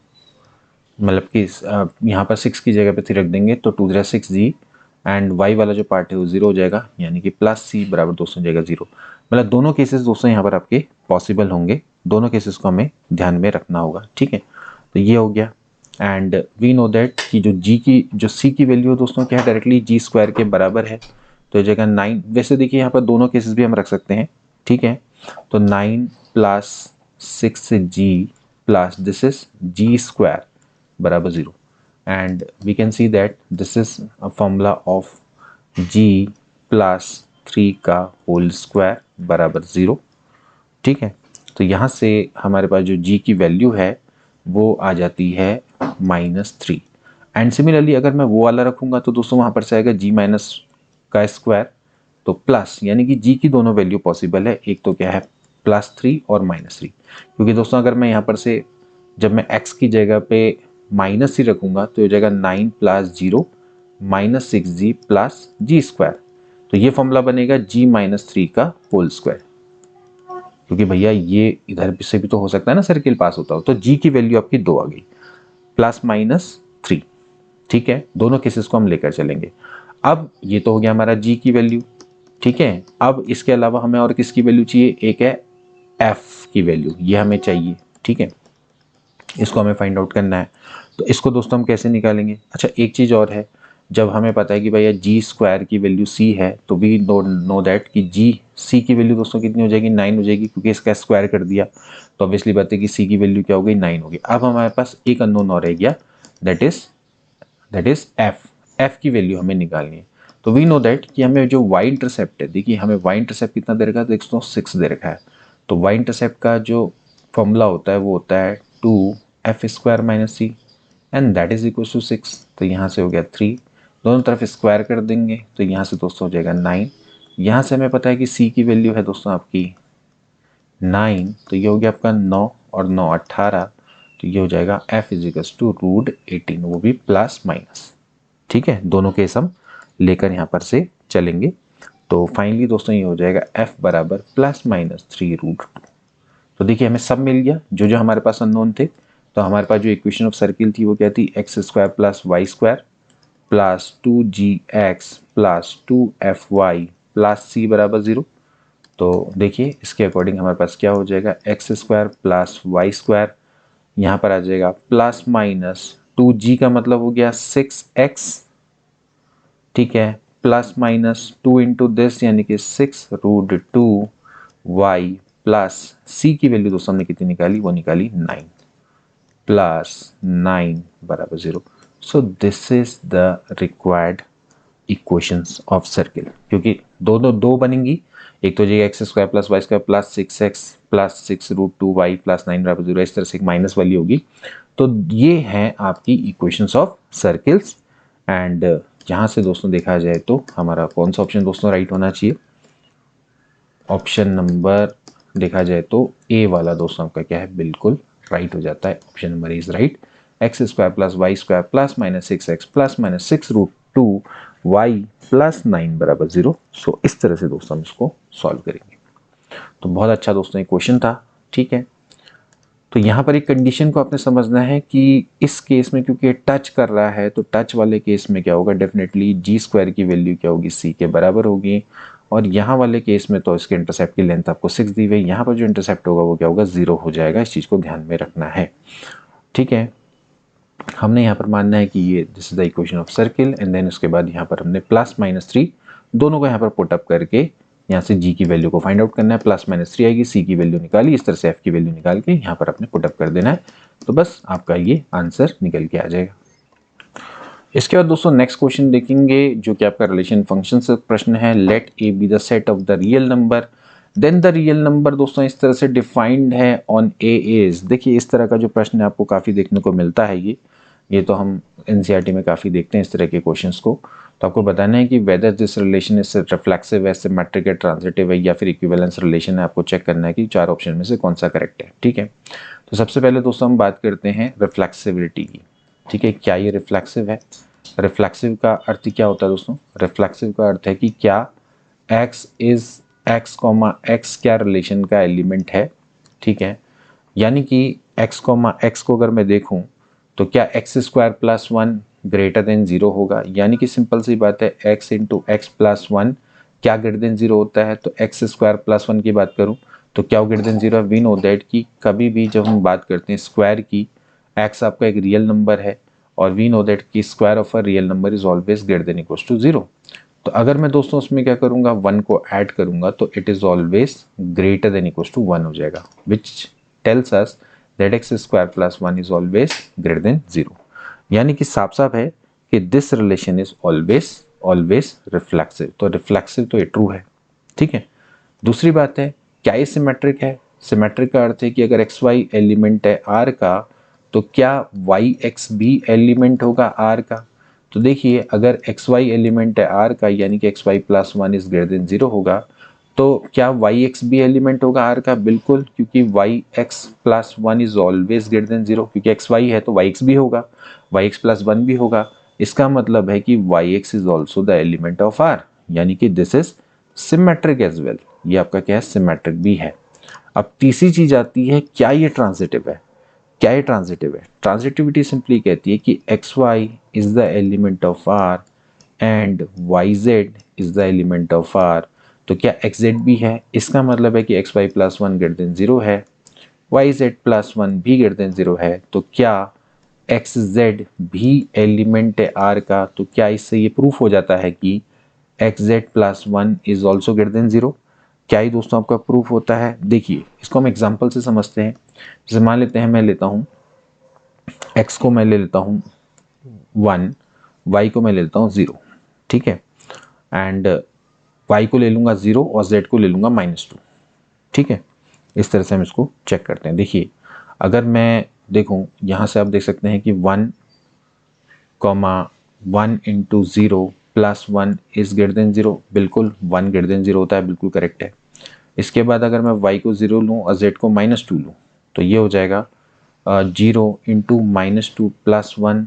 मतलब कि यहाँ पर 6 की जगह पे 3 रख देंगे तो 2 6g, एंड y वाला जो पार्ट है वो 0 हो जाएगा, यानी कि प्लस c बराबर दोस्तों हो जाएगा 0। मतलब दोनों केसेस दोस्तों यहाँ पर आपके पॉसिबल होंगे, दोनों केसेस को हमें ध्यान में रखना होगा। ठीक है, तो ये हो गया। एंड वी नो दैट कि जो c की वैल्यू दोस्तों क्या है, डायरेक्टली g² के बराबर है। तो ये जगह 9, वैसे देखिए यहाँ पर दोनों केसेस भी हम रख सकते हैं। ठीक है, तो 9 plus 6g plus this is g² बराबर 0, and we can see that this is a formula of g plus 3 का होल स्क्वायर बराबर 0। ठीक है, तो यहाँ से हमारे पास जो g की वैल्यू है वो आ जाती है -3। एंड सिमिलरली अगर मैं वो वाला रखूंगा तो दोस्तों वहाँ पर से आएगा g माइनस का स्क्वायर, तो प्लस, यानी कि g की दोनों वैल्यू पॉसिबल है। एक तो क्या है +3 और -3, क्योंकि दोस्तों अगर मैं यहाँ पर से जब मैं x की जगह पे -3 रखूंगा तो हो जाएगा 9 + 0 -6g प्लस g²। तो ये फॉर्मूला बनेगा g -3 का होल स्क्वायर, क्योंकि भैया ये इधर से भी तो हो सकता है ना सर्किल पास होता हो। तो g की वैल्यू आपकी 2 आ गई, +-3। ठीक है, दोनों केसेस को हम लेकर चलेंगे। अब ये तो हो गया हमारा g की वैल्यू। ठीक है, अब इसके अलावा हमें और किसकी वैल्यू चाहिए, एक है f की वैल्यू, ये हमें चाहिए। ठीक है, इसको हमें फाइंड आउट करना है। तो इसको दोस्तों हम कैसे निकालेंगे, अच्छा एक चीज़ और है, जब हमें पता है कि भैया g² की वैल्यू c है तो वी नो दैट कि c की वैल्यू दोस्तों कितनी हो जाएगी, 9 हो जाएगी, क्योंकि इसका स्क्वायर कर दिया तो ऑब्वियसली बात है कि c की वैल्यू क्या हो गई, 9 होगी। अब हमारे पास एक अननोन और रह गया, दैट इज f की वैल्यू हमें निकालनी है। तो वी नो दैट कि हमें जो y इंटरसेप्ट है, देखिए हमें y इंटरसेप्ट कितना दे रखा है, दोस्तों 6 दे रखा है। तो y इंटरसेप्ट का जो फॉर्मूला होता है वो होता है 2f² minus c, and that is equal to 6। तो यहाँ से हो गया 3, दोनों तरफ स्क्वायर कर देंगे तो यहाँ से दोस्तों हो जाएगा 9। यहाँ से हमें पता है कि c की वैल्यू है दोस्तों आपकी 9, तो ये हो गया आपका 9 और 9 18, तो ये हो जाएगा f इजिकल्स टू रूट 18, वो भी प्लस माइनस। ठीक है, दोनों केस हम लेकर यहाँ पर से चलेंगे। तो फाइनली दोस्तों ये हो जाएगा f बराबर प्लस माइनस 3√2। तो देखिए हमें सब मिल गया जो जो हमारे पास अननोन थे। तो हमारे पास जो इक्वेशन ऑफ सर्किल थी वो क्या थी, X square plus Y square plus 2gx plus 2fy plus C बराबर 0। तो देखिए इसके अकॉर्डिंग हमारे पास क्या हो जाएगा, x square plus Y square, यहाँ पर आ जाएगा प्लस माइनस 2g का मतलब हो गया 6x, ठीक है, प्लस माइनस 2 इंटू दिस यानी कि 6√2y प्लस c की वैल्यू दोस्तों हमने कितनी निकाली, वो निकाली 9 प्लस 9 बराबर 0। So this is the required equations of circle, क्योंकि दोनों दो बनेंगी, एक तो जाएगा x square plus Y square plus 6x plus 6√2y plus 9 बराबर 0, इस तरह से एक माइनस वाली होगी। तो ये हैं आपकी इक्वेशंस ऑफ सर्किल्स। एंड यहाँ से दोस्तों देखा जाए तो हमारा कौन सा ऑप्शन दोस्तों राइट होना चाहिए, ऑप्शन नंबर देखा जाए तो ए वाला दोस्तों आपका क्या है, बिल्कुल राइट हो जाता है। Option number is right, x square plus Y square plus minus 6x plus minus 6√2y plus 9 बराबर 0। सो इस तरह से दोस्तों हम इसको सॉल्व करेंगे। तो बहुत अच्छा दोस्तों ये क्वेश्चन था, ठीक है। तो यहाँ पर एक कंडीशन को आपने समझना है कि इस केस में क्योंकि टच कर रहा है, तो टच वाले केस में क्या होगा, डेफिनेटली जी स्क्वायर की वैल्यू क्या होगी, सी के बराबर होगी। और यहाँ वाले केस में तो इसके इंटरसेप्ट की लेंथ आपको 6 दी हुई है, यहाँ पर जो इंटरसेप्ट होगा वो क्या होगा, 0 हो जाएगा। इस चीज़ को ध्यान में रखना है, ठीक है। हमने यहाँ पर मानना है कि ये this is the equation of circle, and then उसके बाद यहाँ पर हमने प्लस माइनस 3 दोनों को यहाँ पर पुट अप करके यहाँ से g की वैल्यू को फाइंड आउट करना है, प्लस माइनस 3 आएगी, c की वैल्यू निकाली, इस तरह से f की वैल्यू निकाल के यहाँ पर अपने पुट अप कर देना है। तो बस आपका ये आंसर निकल के आ जाएगा। इसके बाद दोस्तों नेक्स्ट क्वेश्चन देखेंगे जो कि आपका रिलेशन फंक्शन से प्रश्न है। Let A be the set of the real number then the real number दोस्तों इस तरह से डिफाइंड है ऑन ए इज। देखिए इस तरह का जो प्रश्न है आपको काफ़ी देखने को मिलता है, ये तो हम एनसीईआरटी में काफ़ी देखते हैं इस तरह के क्वेश्चंस को। तो आपको बताना है कि whether this relation is reflexive है, सिमेट्रिक है, ट्रांजिटिव है या फिर इक्विवेलेंस रिलेशन है। आपको चेक करना है कि चार ऑप्शन में से कौन सा करेक्ट है, ठीक है। तो सबसे पहले दोस्तों हम बात करते हैं रिफ्लेक्सिविटी की, ठीक है। क्या ये रिफ्लेक्सिव है? रिफ्लेक्सिव का अर्थ क्या होता है दोस्तों? रिफ्लेक्सिव का अर्थ है कि क्या x is x comma x क्या रिलेशन का एलिमेंट है, ठीक है। यानी कि x कॉमा x को अगर मैं देखूं तो क्या x square plus 1 greater than 0 होगा, यानी कि सिंपल सी बात है x इंटू एक्स प्लस 1 क्या ग्रेटर देन 0 होता है। तो एक्स स्क्वायर प्लस 1 की बात करूं तो क्या ग्रेटर देन 0 है। वी नो दैट कि कभी भी जब हम बात करते हैं स्क्वायर की, x आपका एक रियल नंबर है और वी नो दैट कि square of a real number is always greater than equals to 0। तो अगर मैं दोस्तों उसमें क्या करूंगा, 1 को ऐड करूंगा तो it is always greater than equals to 1 हो जाएगा, which tells us that x square plus 1 is always greater than 0। यानी कि साफ साफ है कि this relation is always reflexive. तो रिफ्लेक्सिव तो ये ट्रू है, ठीक है। दूसरी बात है क्या ये सिमेट्रिक है। सिमेट्रिक का अर्थ है कि अगर एक्स वाई एलिमेंट है आर का तो क्या वाई एक्स भी एलिमेंट होगा आर का। तो देखिए अगर एक्स वाई एलिमेंट है आर का यानी कि x y plus 1 is greater than 0 होगा, तो क्या वाई एक्स भी एलिमेंट होगा आर का? बिल्कुल, क्योंकि y x plus 1 is always greater than 0, क्योंकि एक्स वाई है तो वाई एक्स भी होगा, वाई एक्स प्लस 1 भी होगा। इसका मतलब है कि y x is also the element of R, यानी कि this is symmetric as well. ये आपका क्या है, सिमेट्रिक भी है। अब तीसरी चीज आती है क्या ये ट्रांजिटिव है। क्या ये ट्रांजिटिव है? ट्रांजिटिविटी सिंपली कहती है कि x y is the element of R and y z is the element of R. तो क्या एक्स जेड भी है? इसका मतलब है कि x y plus 1 greater than 0 है, वाई जेड प्लस 1 भी ग्रेटर देन 0 है। तो क्या एक्स जेड भी एलिमेंट है आर का? तो क्या इससे ये प्रूफ हो जाता है कि x Z plus 1 is also greater than 0? क्या ही दोस्तों आपका प्रूफ होता है? देखिए इसको हम एग्जाम्पल से समझते हैं। जैसे मान लेते हैं मैं लेता हूँ x को मैं ले लेता हूँ 1, y को मैं ले लेता हूँ 0, ठीक है। एंड y को ले लूँगा 0 और z को ले लूँगा -2, ठीक है। इस तरह से हम इसको चेक करते हैं। देखिए अगर मैं देखूँ यहाँ से आप देख सकते हैं कि 1, 1 into 0 plus 1 is greater than 0। बिल्कुल 1 ग्रेटर देन 0 होता है, बिल्कुल करेक्ट है। इसके बाद अगर मैं y को 0 लूँ और z को -2 लूँ तो ये हो जाएगा 0 इंटू -2 + 1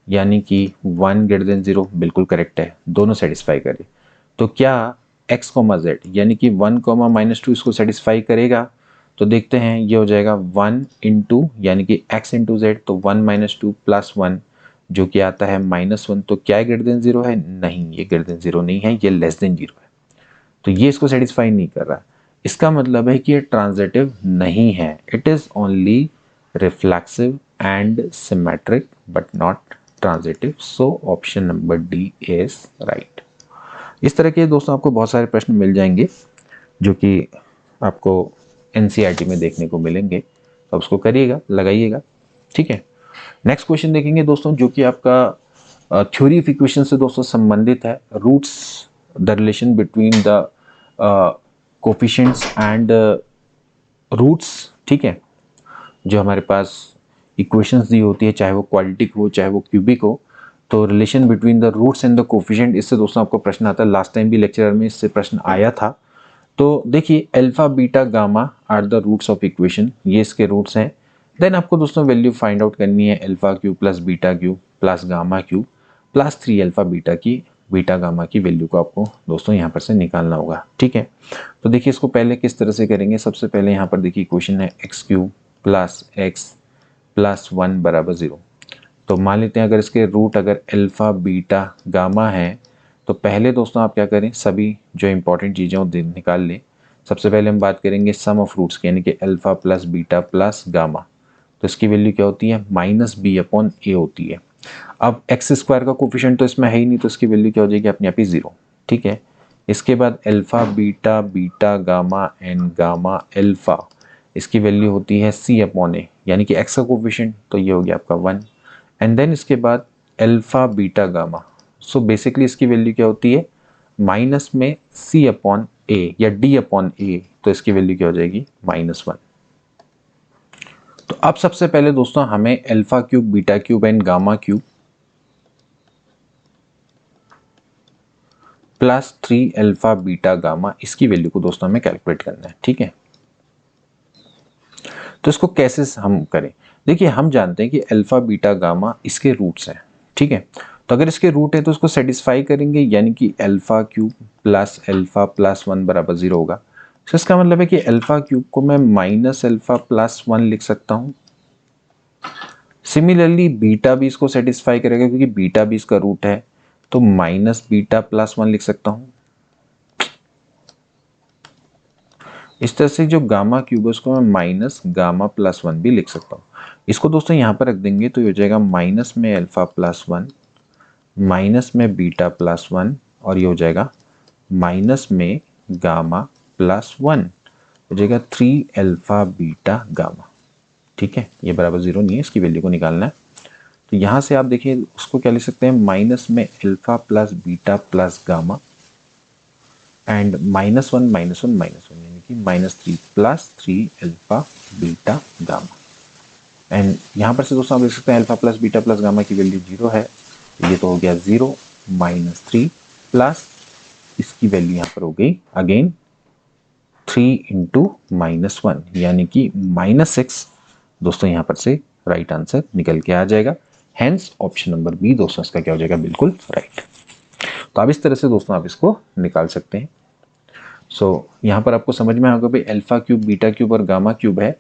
यानी कि 1 ग्रेटर देन 0 बिल्कुल करेक्ट है, दोनों सेटिस्फाई करे। तो क्या x, z यानी कि 1, -2 इसको सेटिस्फाई करेगा? तो देखते हैं, ये हो जाएगा 1 इंटू यानी कि x इंटू z, तो 1 -2 + 1 जो कि आता है -1। तो क्या ग्रेटर देन 0 है? नहीं, ये ग्रेटर देन 0 नहीं है, ये लेस देन 0 है। तो ये इसको सेटिस्फाई नहीं कर रहा। इसका मतलब है कि ये ट्रांजिटिव नहीं है, it is only reflexive and symmetric but not transitive. So option number D is right. इस तरह के दोस्तों आपको बहुत सारे प्रश्न मिल जाएंगे जो कि आपको एनसीईआरटी में देखने को मिलेंगे, तो उसको करिएगा, लगाइएगा, ठीक है। नेक्स्ट क्वेश्चन देखेंगे दोस्तों, जो कि आपका थ्योरी ऑफ इक्वेशन से दोस्तों संबंधित है। Roots the relation between the coefficients and roots, ठीक है। जो हमारे पास इक्वेशंस दी होती है, चाहे वो क्वाड्रेटिक हो चाहे वो क्यूबिक हो, तो relation between the roots and the coefficient, इससे दोस्तों आपको प्रश्न आता है। लास्ट टाइम भी लेक्चर में इससे प्रश्न आया था। तो देखिए, alpha beta gamma are the roots of equation, ये इसके रूट्स हैं। देन आपको दोस्तों वैल्यू फाइंड आउट करनी है, alpha cube plus beta cube plus gamma cube plus 3 alpha beta gamma की वैल्यू को आपको दोस्तों यहाँ पर से निकालना होगा, ठीक है। तो देखिए, इसको पहले किस तरह से करेंगे। सबसे पहले यहाँ पर देखिए इक्वेशन है x cube plus x plus 1 बराबर 0। तो मान लेते हैं अगर इसके रूट अगर अल्फा बीटा गामा है, तो पहले दोस्तों आप क्या करें, सभी जो इंपॉर्टेंट चीज़ें वो निकाल लें। सबसे पहले हम बात करेंगे सम ऑफ रूट्स की, यानी कि alpha plus beta plus gamma. तो इसकी वैल्यू क्या होती है? -b/a होती है। अब एक्स स्क्वायर का कोफिशिएंट तो इसमें है ही नहीं, तो इसकी वैल्यू क्या हो जाएगी अपने आप ही 0, ठीक है। इसके बाद alpha beta beta gamma and gamma alpha, इसकी वैल्यू होती है c/a, यानी कि एक्स का कोफिशिएंट, तो ये हो गया आपका 1। एंड देन इसके बाद alpha beta gamma, so basically इसकी वैल्यू क्या होती है? माइनस में c/a या d/a, तो इसकी वैल्यू क्या हो जाएगी? -1। तो अब सबसे पहले दोस्तों हमें alpha cube beta cube and gamma cube plus 3 alpha beta gamma, इसकी वैल्यू को दोस्तों हमें कैलकुलेट करना है, ठीक है। तो इसको कैसे हम करें? देखिए, हम जानते हैं कि अल्फा बीटा गामा इसके रूट्स हैं, ठीक है। तो अगर इसके रूट है तो इसको सेटिस्फाई करेंगे, यानी कि alpha cube plus alpha plus 1 बराबर 0 होगा। तो इसका मतलब है कि अल्फा क्यूब को मैं माइनस अल्फा प्लस 1 लिख सकता हूँ। सिमिलरली बीटा भी इसको सेटिस्फाई करेगा, क्योंकि बीटा भी इसका रूट है, तो माइनस बीटा प्लस 1 लिख सकता हूँ। इस तरह से जो गामा क्यूब है उसको मैं माइनस गामा प्लस 1 भी लिख सकता हूँ। इसको दोस्तों यहाँ पर रख देंगे तो ये हो जाएगा माइनस में अल्फा प्लस 1 माइनस में बीटा प्लस 1, और ये हो जाएगा माइनस में गामा प्लस 1, हो जाएगा 3 अल्फा बीटा गामा, ठीक है। ये बराबर 0 नहीं है, इसकी वैल्यू को निकालना है। तो यहाँ से आप देखिए उसको क्या लिख सकते हैं, माइनस में alpha plus beta plus gamma and -1 -1 -1, यानी कि -3 plus 3 alpha beta gamma. And यहाँ पर से दोस्तों आप देख सकते हैं alpha plus beta plus gamma की वैल्यू 0 है, तो ये तो हो गया 0 -3 प्लस इसकी वैल्यू यहाँ पर हो गई अगेन 3 इंटू -1, यानी कि -6। दोस्तों यहाँ पर से राइट आंसर निकल के आ जाएगा। हेंस ऑप्शन नंबर बी दोस्तों इसका क्या हो जाएगा? बिल्कुल राइट। तो आप इस तरह से दोस्तों आप इसको निकाल सकते हैं। सो यहाँ पर आपको समझ में आएगा भाई अल्फा क्यूब बीटा क्यूब और गामा क्यूब है।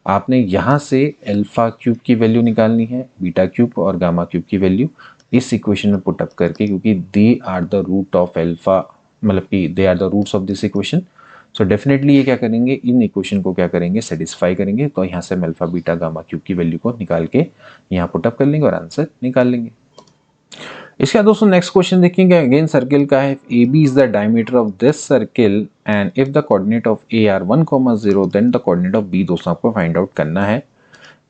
आपने यहाँ से अल्फा क्यूब की वैल्यू निकालनी है, बीटा क्यूब और गामा क्यूब की वैल्यू इस इक्वेशन में पुट अप करके, क्योंकि they are the root of alpha, मतलब कि they are the roots of this equation. So definitely ये क्या करेंगे, इन इक्वेशन को क्या करेंगे, सेटिस्फाई करेंगे। तो यहाँ से हम अल्फा बीटा गामा क्यूब की वैल्यू को निकाल के यहाँ पुट अप कर लेंगे और आंसर निकाल लेंगे। इसका दोस्तों नेक्स्ट क्वेश्चन देखेंगे, अगेन सर्किल का है। A B is the diameter of this circle and if the coordinate of A are 1,0 then the coordinate of B दोस्तों आपको फाइंड आउट करना है।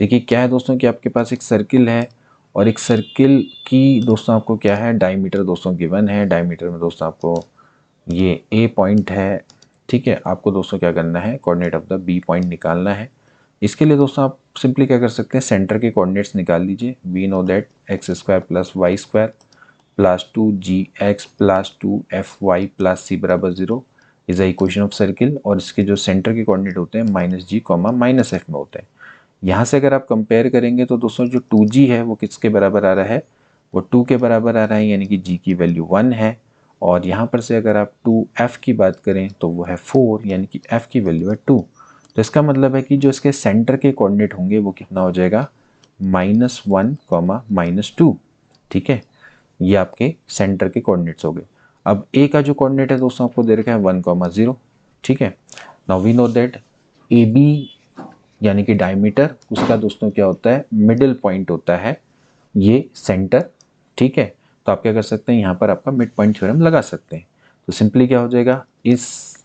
देखिए क्या है दोस्तों कि आपके पास एक सर्किल है और एक सर्किल की दोस्तों आपको क्या है, डायमीटर दोस्तों गिवन है। डायमीटर में दोस्तों आपको ये ए पॉइंट है, ठीक है। आपको दोस्तों क्या करना है, coordinate of the B point निकालना है। इसके लिए दोस्तों आप सिंपली क्या कर सकते हैं, सेंटर के कोऑर्डिनेट्स निकाल लीजिए। We know that x² plus y² plus 2gx plus 2fy plus c बराबर 0 is a equation of circle. और इसके जो सेंटर के कोऑर्डिनेट होते हैं -g, -f में होते हैं। यहाँ से अगर आप कंपेयर करेंगे तो दोस्तों जो 2g है वो किसके बराबर आ रहा है, वो 2 के बराबर आ रहा है, यानी कि g की वैल्यू 1 है। और यहाँ पर से अगर आप 2f की बात करें तो वो है 4, यानी कि f की वैल्यू है 2। तो इसका मतलब है कि जो इसके सेंटर के कोऑर्डिनेट होंगे वो कितना हो जाएगा, -1, -2। ठीक है, ये आपके सेंटर के कोऑर्डिनेट्स हो गए। अब a का जो कोऑर्डिनेट है दोस्तों आपको दे रखा है 1, 0। ठीक है, now we know that AB यानी कि डायमीटर, उसका दोस्तों क्या होता है, मिडिल पॉइंट होता है ये सेंटर। ठीक है, तो आप क्या कर सकते हैं, यहाँ पर आपका मिड पॉइंट थ्योरम लगा सकते हैं। तो सिंपली क्या हो जाएगा, इस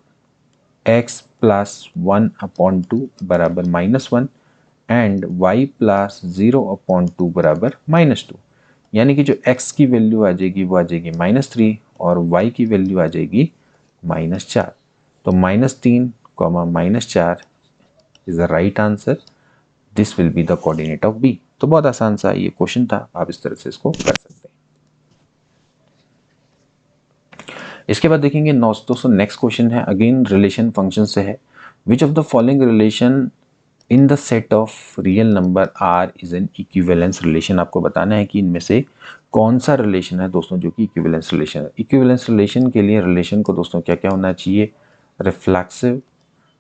x + 1/2 बराबर -1 एंड y + 0/2 बराबर -2, यानी कि जो x की वैल्यू आ जाएगी वो आ जाएगी -3 और y की वैल्यू आ जाएगी -4। तो -3, -4 is the right answer. This will be the coordinate of B. तो बहुत आसान सा ये क्वेश्चन था, आप इस तरह से इसको कर सकते हैं। इसके बाद देखेंगे दोस्तों नेक्स्ट क्वेश्चन है, अगेन रिलेशन फंक्शन से है। Which of the following relation in the set of real number R is an equivalence relation. आपको बताना है कि इनमें से कौन सा रिलेशन है दोस्तों जो कि इक्विवेलेंस रिलेशन है। इक्विवेलेंस रिलेशन के लिए रिलेशन को दोस्तों क्या क्या होना चाहिए, रिफ्लेक्सिव,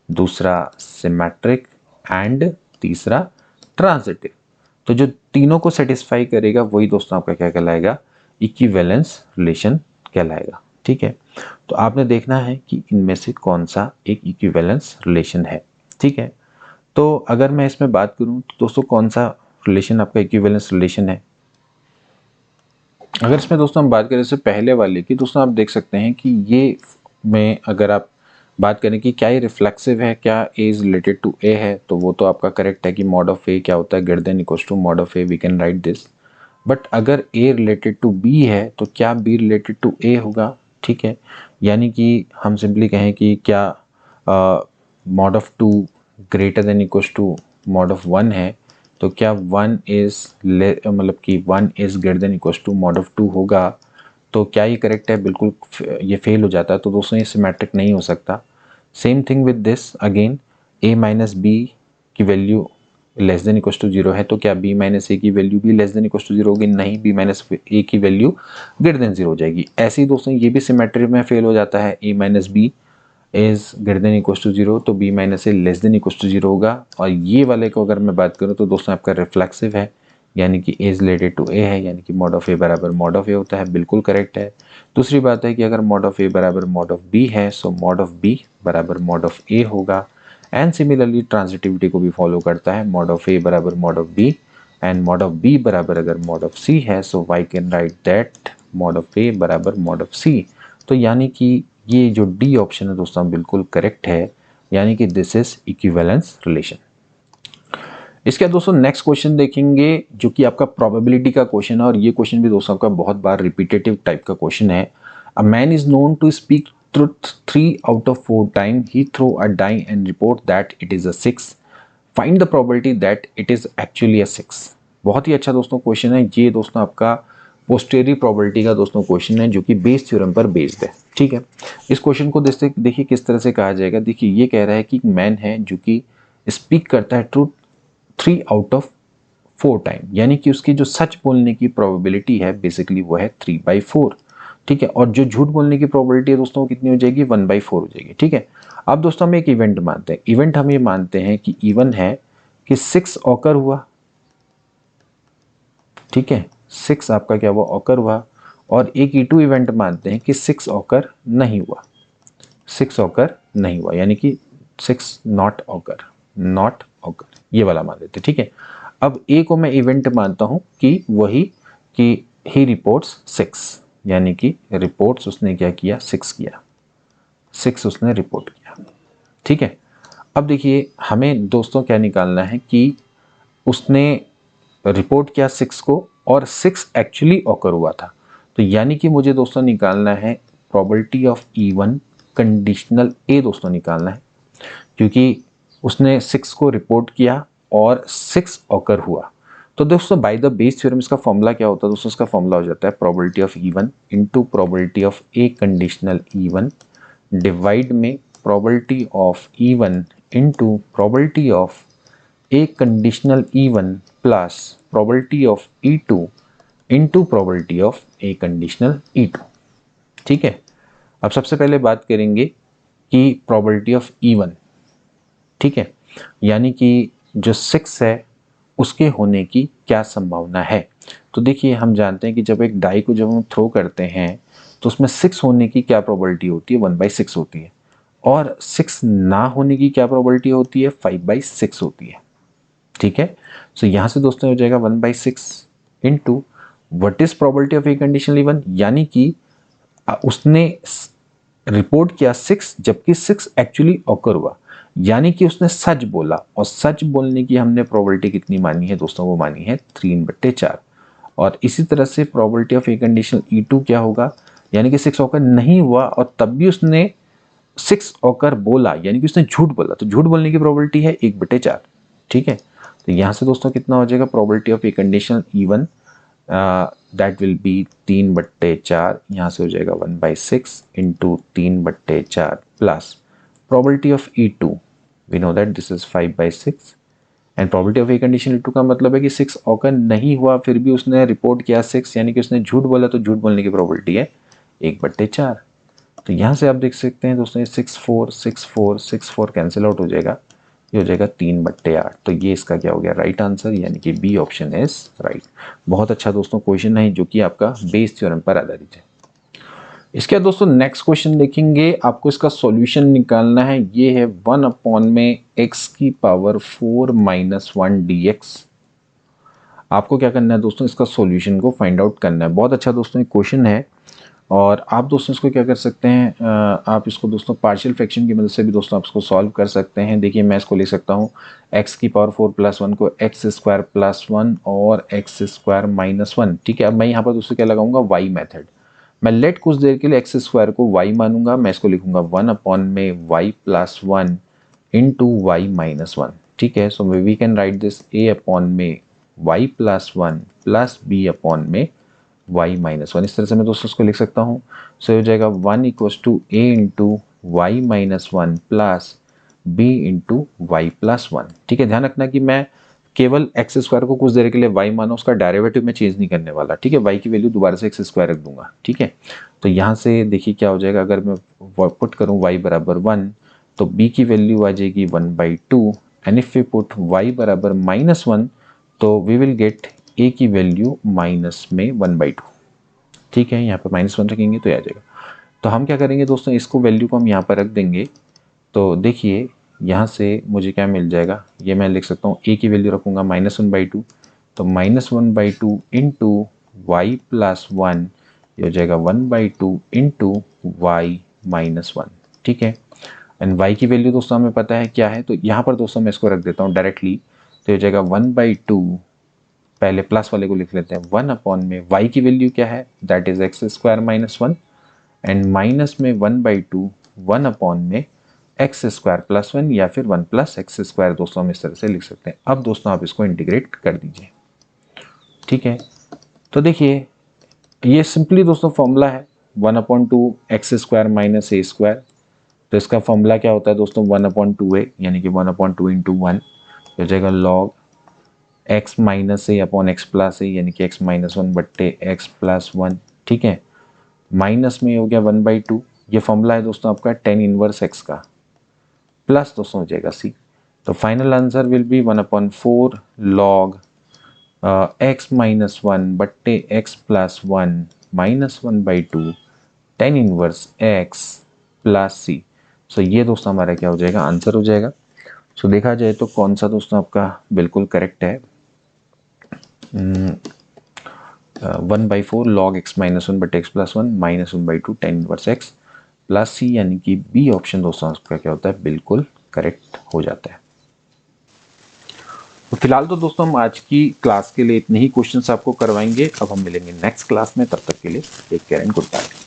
दूसरा सिमेट्रिक एंड तीसरा ट्रांजिटिव। तो जो तीनों को सेटिस्फाई करेगा वही दोस्तों आपका क्या कहलाएगा, इक्विवेलेंस रिलेशन कहलाएगा। ठीक है, तो आपने देखना है कि इनमें से कौन सा एक इक्विवेलेंस रिलेशन है। ठीक है, तो अगर मैं इसमें बात करूं तो दोस्तों कौन सा रिलेशन आपका इक्विवेलेंस रिलेशन है। अगर इसमें दोस्तों हम बात करें इससे पहले वाले की, दोस्तों आप देख सकते हैं कि ये में अगर आप बात करें कि क्या ये रिफ्लेक्सिव है, क्या ए इज रिलेटेड टू ए है, तो वो तो आपका करेक्ट है कि मॉड ऑफ ए क्या होता है, greater than equals to mod of A, we can write this. But अगर ए रिलेटेड टू बी है तो क्या बी रिलेटेड टू ए होगा। ठीक है, यानी कि हम सिंपली कहें कि क्या mod of 2 greater than equals to mod of 1 है, तो क्या 1 इज मतलब कि 1 is greater than equals to mod of 2 होगा। तो क्या ये करेक्ट है, बिल्कुल ये फेल हो जाता है, तो दोस्तों ये सिमेट्रिक नहीं हो सकता। Same thing with this again, a minus B की value less than equals to 0 है, तो क्या b माइनस ए की वैल्यू भी लेस देन इक्वल्स टू 0 होगी, नहीं, b माइनस ए की वैल्यू ग्रेटर देन 0 हो जाएगी। ऐसे ही दोस्तों ये भी सिमेट्री में फेल हो जाता है, a minus B is greater than equals to 0, तो b minus A less than equals to 0 होगा। और ये वाले को अगर मैं बात करूँ तो दोस्तों आपका रिफ्लेक्सिव है, यानी कि a is related to a है, यानी कि मॉड ऑफ a बराबर मॉड ऑफ a होता है, बिल्कुल करेक्ट है। दूसरी बात है कि अगर मॉड ऑफ a बराबर मॉड ऑफ b है, सो मॉड ऑफ b बराबर मॉड ऑफ a होगा। एंड सिमिलरली ट्रांजिटिविटी को भी फॉलो करता है, मॉड ऑफ a बराबर mod of b and mod of b बराबर अगर मॉड ऑफ c है, सो y can write that mod of a बराबर मॉड ऑफ c। तो यानी कि ये जो डी ऑप्शन है दोस्तों बिल्कुल करेक्ट है, यानी कि दिस इज इक्विवेलेंस रिलेशन। इसके बाद दोस्तों नेक्स्ट क्वेश्चन देखेंगे जो कि आपका प्रोबेबिलिटी का क्वेश्चन है, और ये क्वेश्चन भी दोस्तों आपका बहुत बार रिपीटेटिव टाइप का क्वेश्चन है। A man is known to speak truth 3 out of 4 time, he throw a die and report that it is a 6, find the probability that it is actually a 6। बहुत ही अच्छा दोस्तों question है ये, दोस्तों आपका posterior probability का दोस्तों question है जो कि बेस थ्योरम पर बेस्ड है। ठीक है, इस क्वेश्चन को देखिए किस तरह से कहा जाएगा। देखिए ये कह रहा है कि मैन है जो कि स्पीक करता है ट्रूथ 3 आउट ऑफ 4 टाइम, यानी कि उसकी जो सच बोलने की प्रोबेबिलिटी है बेसिकली वो है 3/4। ठीक है, और जो झूठ बोलने की प्रोबेबिलिटी है दोस्तों कितनी हो जाएगी, 1/4 हो जाएगी। ठीक है, अब दोस्तों हम एक इवेंट मानते हैं, इवेंट हम ये मानते हैं कि इवन है कि 6 ऑकर हुआ। ठीक है, 6 आपका क्या हुआ, ऑकर हुआ। और एक E2 इवेंट मानते हैं कि 6 ऑकर नहीं हुआ, 6 ऑकर नहीं हुआ, यानी कि 6 नॉट ऑकर, ये वाला मान लेते। ठीक है, अब ए को मैं इवेंट मानता हूं कि वही कि ही रिपोर्ट्स 6, यानी कि रिपोर्ट्स उसने क्या किया, 6 किया, 6 उसने रिपोर्ट किया। ठीक है, अब देखिए हमें दोस्तों क्या निकालना है कि उसने रिपोर्ट किया 6 को और 6 एक्चुअली ऑकर हुआ था। तो यानी कि मुझे दोस्तों निकालना है प्रोबेबिलिटी ऑफ E1 कंडीशनल ए दोस्तों निकालना है, क्योंकि उसने 6 को रिपोर्ट किया और 6 ऑकर हुआ। तो दोस्तों बाय द बेस थ्योरम इसका फॉर्मूला क्या होता है दोस्तों, इसका फॉर्मूला हो जाता है probability of E1 into probability of A conditional E1 divide में probability of E1 into probability of A conditional E1 plus probability of E2 into probability of A conditional E2। ठीक है, अब सबसे पहले बात करेंगे कि प्रोबेबिलिटी ऑफ E1। ठीक है, यानी कि जो 6 है उसके होने की क्या संभावना है। तो देखिए, हम जानते हैं कि जब एक डाई को जब हम थ्रो करते हैं तो उसमें 6 होने की क्या प्रोबेबिलिटी होती है, 1/6 होती है, और 6 ना होने की क्या प्रोबेबिलिटी होती है, 5/6 होती है। ठीक है, सो यहां से दोस्तों हो जाएगा 1/6 into what is probability of A conditional even, यानी कि उसने रिपोर्ट किया 6 जबकि 6 एक्चुअली ऑकर हुआ, यानी कि उसने सच बोला, और सच बोलने की हमने प्रोबेबिलिटी कितनी मानी है दोस्तों, वो मानी है 3/4। और इसी तरह से probability of A conditional E2 क्या होगा, यानी कि 6 ऑकर नहीं हुआ और तब भी उसने 6 ऑकर बोला, यानी कि उसने झूठ बोला, तो झूठ बोलने की प्रोबेबिलिटी है 1/4। ठीक है, तो यहां से दोस्तों कितना हो जाएगा, probability of A conditional E1 that will be 3/4, यहाँ से हो जाएगा 1/6 into 3/4 plus probability of E2, we know that this is 5/6, and probability of A condition E2 का मतलब है कि 6 ऑकर नहीं हुआ फिर भी उसने रिपोर्ट किया 6, यानी कि उसने झूठ बोला, तो झूठ बोलने की प्रोबेबिलिटी है 1/4। तो यहाँ से आप देख सकते हैं दोस्तों, 6 4 कैंसिल आउट हो जाएगा, ये हो जाएगा 3/8। तो ये इसका क्या हो गया, राइट आंसर, यानी कि बी ऑप्शन इज राइट। बहुत अच्छा दोस्तों क्वेश्चन है जो कि आपका बेस थ्योरम पर आधारित है। इसके बाद दोस्तों नेक्स्ट क्वेश्चन देखेंगे, आपको इसका सॉल्यूशन निकालना है। ये है 1/x⁴ - 1 dx। आपको क्या करना है दोस्तों, इसका सॉल्यूशन को फाइंड आउट करना है। बहुत अच्छा दोस्तों एक क्वेश्चन है, और आप दोस्तों इसको क्या कर सकते हैं, आप इसको दोस्तों पार्शियल फ्रैक्शन की मदद से भी दोस्तों आप इसको सॉल्व कर सकते हैं। देखिए, मैं इसको लिख सकता हूँ x⁴ + 1 को x² + 1 और x² - 1। ठीक है, अब मैं यहाँ पर दोस्तों क्या लगाऊंगा, y मेथड। मैं लेट कुछ देर के लिए x² को y मानूंगा, मैं इसको लिखूंगा 1/y + 1 इंटू y - 1। ठीक है, so we can write this a/y + 1 plus b/y -1। इस तरह से मैं दोस्तों इसको लिख सकता हूँ। सो हो जाएगा 1 = a into y - 1 plus b into y + 1। ठीक है, ध्यान रखना कि मैं केवल x² को कुछ देर के लिए y माना, उसका डेरिवेटिव में चेंज नहीं करने वाला। ठीक है, y की वैल्यू दोबारा से x² रख दूंगा। ठीक है, तो यहाँ से देखिए क्या हो जाएगा, अगर मैं पुट करूँ y = 1 तो b की वैल्यू आ जाएगी 1/2, and if we put y = -1 तो वी विल गेट a की वैल्यू माइनस में 1/2। ठीक है, यहाँ पर -1 रखेंगे तो आ जाएगा। तो हम क्या करेंगे दोस्तों, इसको वैल्यू को हम यहाँ पर रख देंगे। तो देखिए यहाँ से मुझे क्या मिल जाएगा, ये मैं लिख सकता हूँ, a की वैल्यू रखूँगा -1/2, तो -1/2 इंटू y + 1, ये हो जाएगा 1/2 इंटू y - 1। ठीक है, एंड y की वैल्यू दोस्तों हमें पता है क्या है, तो यहाँ पर दोस्तों मैं इसको रख देता हूँ डायरेक्टली। तो ये हो जाएगा 1/2, पहले प्लस वाले को लिख लेते हैं, 1 y की वैल्यू क्या है, that is x² - 1, and minus में 1/2 1 x² + 1 या फिर 1 + x² दोस्तों हम इस तरह से लिख सकते हैं। अब दोस्तों आप इसको इंटीग्रेट कर दीजिए। ठीक है, तो देखिए ये सिंपली दोस्तों फॉर्मूला है 1/2 x² - a²। तो इसका फॉर्मूला क्या होता है दोस्तों, 1/2a, यानी कि 1/2 इंटू 1 हो जाएगा लॉग x - a/x + a, यानी कि x - 1/x + 1। ठीक है, माइनस में हो गया 1/2, ये फॉर्मूला है दोस्तों आपका tan इनवर्स x का, प्लस दोस्तों हो जाएगा c। तो final answer will be 1/4 log x - 1/x + 1 minus 1/2 tan inverse x plus c। सो ये दोस्तों हमारा क्या हो जाएगा, आंसर हो जाएगा। सो देखा जाए तो कौन सा दोस्तों आपका बिल्कुल करेक्ट है, 1/4 log x - 1/x + 1 minus 1/2 tan inverse x plus c, यानी कि बी ऑप्शन दोस्तों आपका क्या होता है, बिल्कुल करेक्ट हो जाता है। तो फिलहाल तो दोस्तों हम आज की क्लास के लिए इतने ही क्वेश्चंस आपको करवाएंगे। अब हम मिलेंगे नेक्स्ट क्लास में, तब तक के लिए take care and good bye.